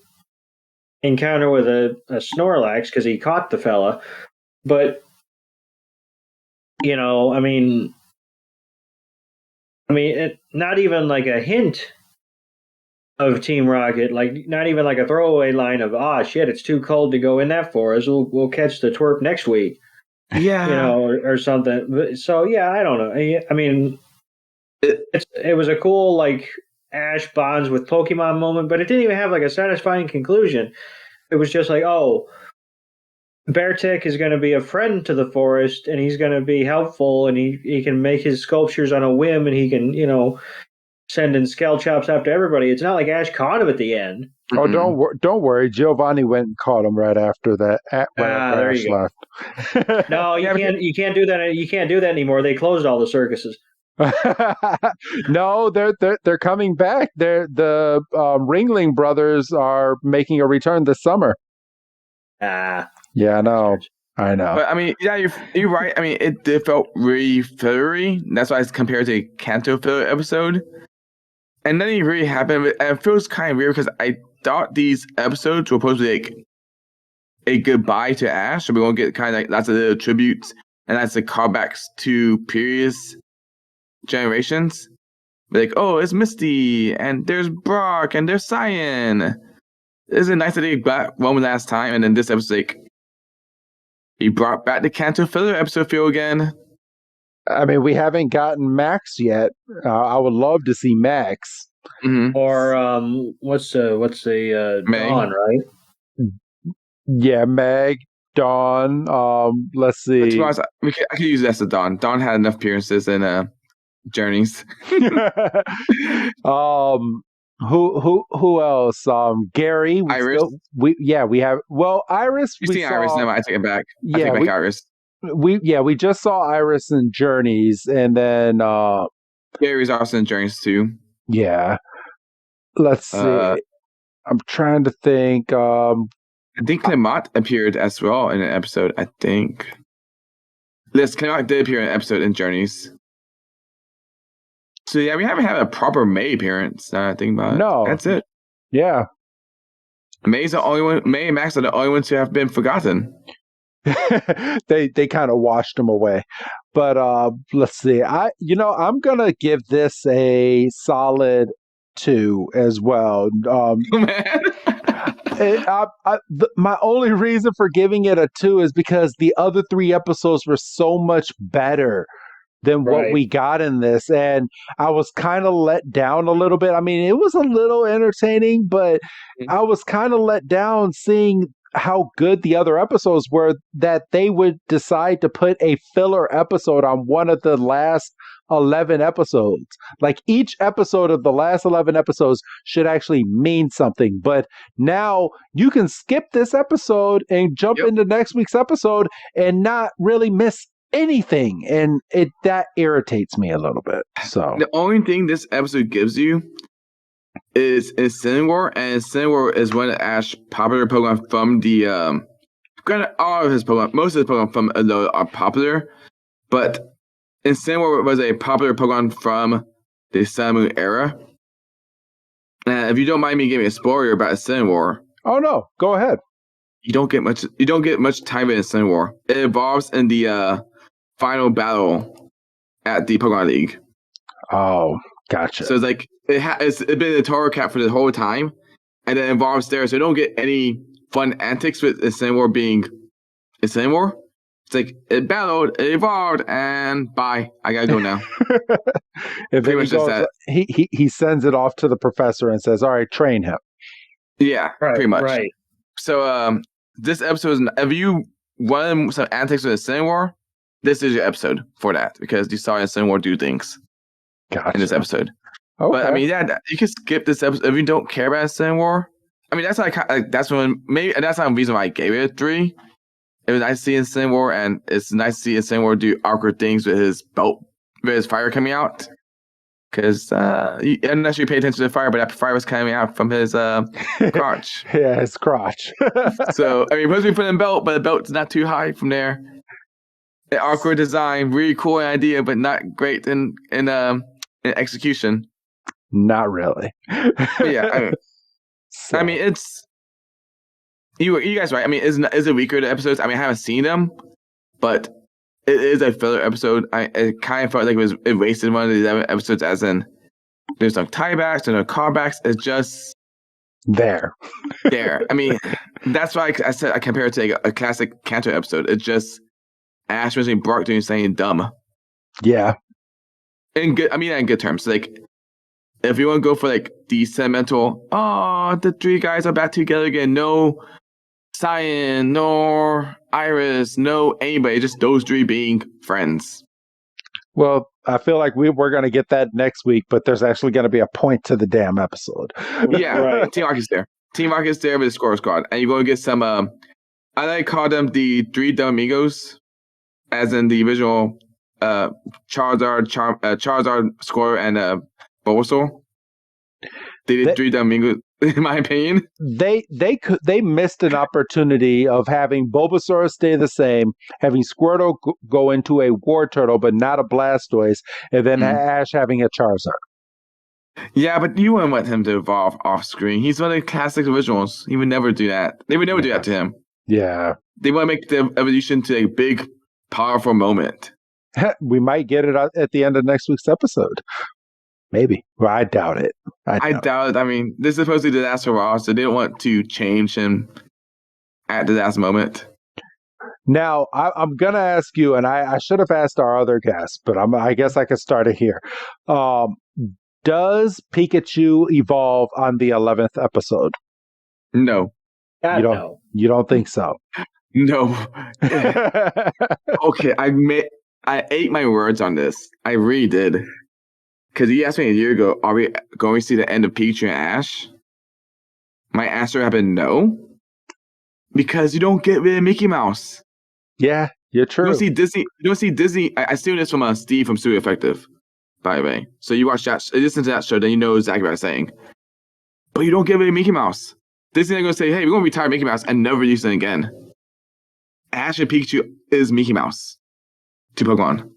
encounter with a Snorlax because he caught the fella. But not even like a hint of Team Rocket, like not even like a throwaway line of shit, it's too cold to go in that forest. We'll catch the twerp next week. Yeah. Or something. So yeah, I don't know. It was a cool like Ash bonds with Pokemon moment, but it didn't even have like a satisfying conclusion. It was just like, Beartic is going to be a friend to the forest, and he's going to be helpful, and he can make his sculptures on a whim, and he can, sending Chops after everybody. It's not like Ash caught him at the end. Oh, don't worry. Giovanni went and caught him right after that. After Ash left. No, you can't do that. You can't do that anymore. They closed all the circuses. No, they're coming back. The Ringling brothers are making a return this summer. Yeah, I know. But you're right. It felt really fillery. That's why it's compared to a Kanto filler episode. And then it really happened. And it feels kind of weird because I thought these episodes were supposed to be like a goodbye to Ash. So we're going to get kind of like lots of little tributes. And that's the callbacks to previous generations. Like, it's Misty. And there's Brock. And there's Cyan. It's a nice that they got one last time. And then this episode, like, he brought back the Kanto filler episode feel again. We haven't gotten Max yet. I would love to see Max. Mm-hmm. Or what's the Dawn, right? Yeah, Meg, Dawn. Let's see. I could use that as a Dawn. Dawn had enough appearances in Journeys. Who else? Gary. Iris. We have. Well, Iris. You've seen Iris. No, I take it back. Yeah, I take back Iris. We just saw Iris in Journeys, and then Gary's also in Journeys too. Yeah. Let's see. I'm trying to think. I think Clement appeared as well in an episode. I think. Yes, Clement did appear in an episode in Journeys. So yeah, we haven't had a proper May appearance. I think about it. No, that's it. Yeah. May's the only one. May and Max are the only ones who have been forgotten. they kind of washed them away, but let's see. I'm gonna give this a solid 2 as well. My only reason for giving it a 2 is because the other 3 episodes were so much better than what we got in this, and I was kind of let down a little bit. It was a little entertaining, but I was kind of let down seeing how good the other episodes were, that they would decide to put a filler episode on one of the last 11 episodes. Like, each episode of the last 11 episodes should actually mean something, but now you can skip this episode and jump into next week's episode and not really miss anything, and that irritates me a little bit. So the only thing this episode gives you is Incineroar, and Incineroar is one of Ash's popular Pokemon from the granted, all of his Pokemon, most of his Pokemon from Alola are popular, but Incineroar was a popular Pokemon from the Sun Moon era. And if you don't mind me giving a spoiler about Incineroar. Oh no, go ahead. You don't get much time in Incineroar. It evolves in the final battle at the Pokemon League. Oh, gotcha. So it's like it's been a Toro Cap for the whole time, and then it evolves there. So you don't get any fun antics with Incineroar being Incineroar. It's like it battled, it evolved, and bye. I gotta go now. Pretty much just that. He sends it off to the professor and says, "All right, train him." Yeah, pretty much. Right. So this episode is, if you want some antics with the Sin War, this is your episode for that, because you saw Sin War do things in this episode. Okay. But I mean, yeah, you can skip this episode if you don't care about Sin War. I mean, that's that's when maybe, and that's not the reason why I gave it a 3. It was nice seeing Sin War, and it's nice to see Sin War do awkward things with his belt, with his fire coming out. Because I'm not sure you pay attention to the fire, but that fire was coming out from his crotch. Yeah, his crotch. So, I mean, supposed to be put in belt, but the belt's not too high from there. An awkward design, really cool idea, but not great in execution. Not really. But yeah, I mean, it's you guys right. I mean, is it weaker, the episodes? I mean, I haven't seen them, but it is a filler episode. It kind of felt like it wasted one of these episodes, as in there's no tiebacks, there's no callbacks. It's just there. I mean, that's why I said I compare it to like a classic Kanto episode. It's just Ash mentioning Brock doing something dumb. Yeah. In good terms. Like, if you want to go for like the sentimental, the 3 guys are back together again. No Cyan, nor Iris, no anybody, just those 3 being friends. Well, I feel like we're going to get that next week, but there's actually going to be a point to the damn episode. Yeah, right. Team Rock is there. Team Rock is there with the Score Squad. And you're going to get some, I like to call them the 3 dumb amigos, as in the original Charizard, Squirtle, and Bulbasaur. They did 3 dumb amigos, in my opinion. They missed an opportunity of having Bulbasaur stay the same, having Squirtle go into a War Turtle but not a Blastoise, and then Ash having a Charizard. Yeah, but you wouldn't want him to evolve off screen. He's one of the classic originals. He would never do that. They would never do that to him. Yeah. They want to make the evolution to a big, powerful moment. We might get it at the end of next week's episode. Maybe. Well, I doubt it. I doubt it. I mean, this is supposed to be the last hurrah, so they don't want to change him at the last moment. Now, I'm going to ask you, and I should have asked our other guests, but I guess I could start it here. Does Pikachu evolve on the 11th episode? No. You don't think so? No. Okay, I ate my words on this. I really did. Because you asked me a year ago, are we going to see the end of Pikachu and Ash? My answer had been no. Because you don't get rid of Mickey Mouse. Yeah, you're true. You don't see Disney. I steal this from Steve from Studio Effective, by the way. So you watch that, listen to that show, then you know exactly what I'm saying. But you don't get rid of Mickey Mouse. Disney are going to say, hey, we're going to retire Mickey Mouse and never use it again. Ash and Pikachu is Mickey Mouse to Pokemon.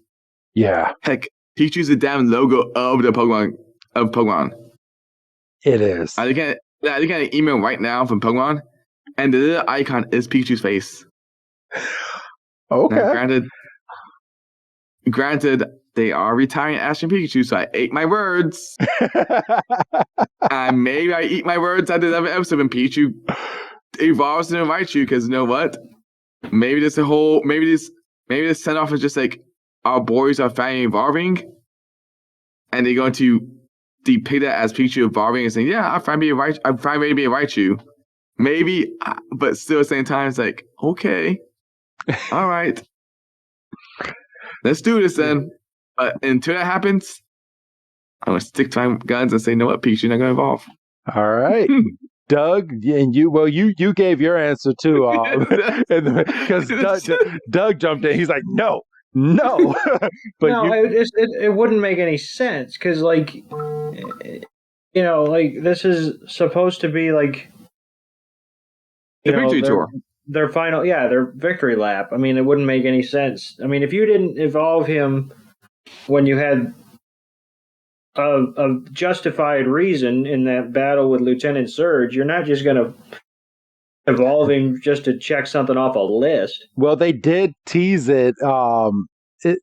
Yeah. Heck, Pikachu's the damn logo of the Pokemon. It is. I get an email right now from Pokemon, and the little icon is Pikachu's face. Okay. Now, granted, they are retiring Ash and Pikachu, so I ate my words. And maybe I eat my words at the 11th episode when Pikachu evolves to Raichu, because you know what? Maybe this send off is just like, our boys are finally evolving, and they're going to depict that as Pikachu evolving and saying, yeah, I'm finally ready to be a Raichu. Maybe, but still at the same time, it's like, okay, all right, let's do this then. But until that happens, I'm going to stick to my guns and say, you know what, Pikachu's not going to evolve. All right. Doug, and you gave your answer too, because Doug jumped in. He's like, no. But no, it wouldn't make any sense, because like, like this is supposed to be like the victory tour, their victory lap. I mean, it wouldn't make any sense. I mean, if you didn't evolve him when you had a justified reason in that battle with Lieutenant Surge, you're not just going to evolve him just to check something off a list. Well, they did tease it,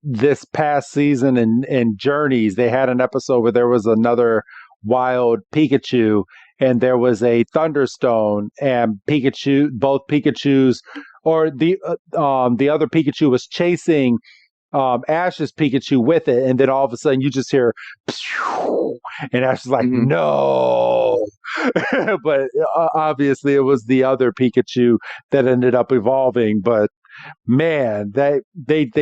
this past season in Journeys. They had an episode where there was another wild Pikachu, and there was a Thunderstone, and both Pikachus, or the other Pikachu was chasing Ash's Pikachu with it, and then all of a sudden you just hear, and Ash is like, no. but obviously it was the other Pikachu that ended up evolving. But man, they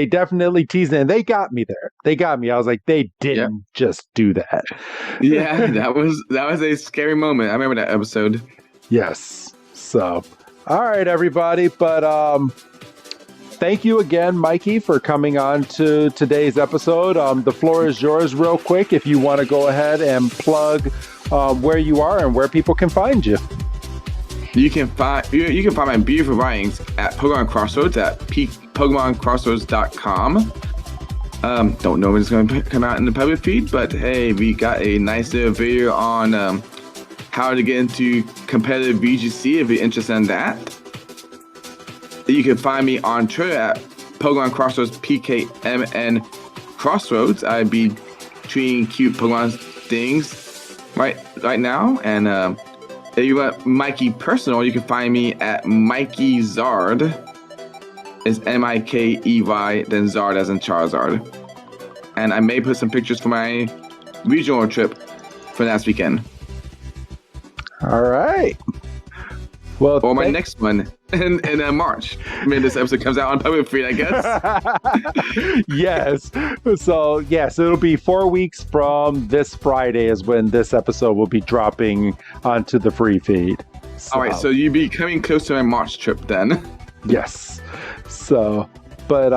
definitely teased it, and they got me there. They got me. I was like, they didn't just do that. Yeah, that was a scary moment. I remember that episode. Yes. So, all right, everybody. But thank you again, Mikey, for coming on to today's episode. The floor is yours, real quick, if you want to go ahead and plug where you are and where people can find you. You can find my beautiful writings at Pokemon Crossroads at PokemonCrossroads.com. Don't know when it's going to come out in the public feed, but hey, we got a nice little video on how to get into competitive VGC if you're interested in that. You can find me on Twitter at Pokemon Crossroads PKMN Crossroads. I'd be treating cute Pokemon things right now. And if you want Mikey personal, you can find me at Mikey Zard. It's Mikey, then Zard as in Charizard. And I may put some pictures for my regional trip for last weekend. All right. Well, or my next one in March. I mean, this episode comes out on public feed, I guess. Yes. So, it'll be 4 weeks from this Friday is when this episode will be dropping onto the free feed. So, all right, so you'll be coming close to my March trip then. Yes. So, but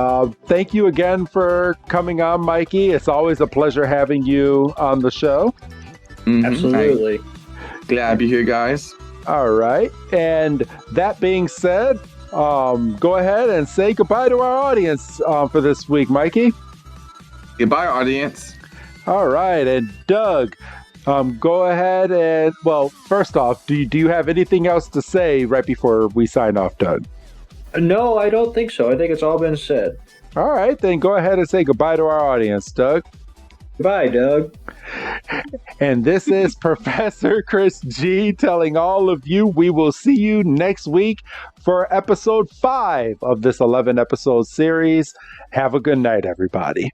thank you again for coming on, Mikey. It's always a pleasure having you on the show. Mm-hmm. Absolutely. Glad to be here, guys. All right. And that being said, go ahead and say goodbye to our audience for this week, Mikey. Goodbye, audience. All right. And Doug, go ahead and, well, first off, do you have anything else to say right before we sign off, Doug? No, I don't think so. I think it's all been said. All right. Then go ahead and say goodbye to our audience, Doug. Goodbye, Doug. And this is Professor Chris G telling all of you we will see you next week for episode 5 of this 11 episode series. Have a good night, everybody.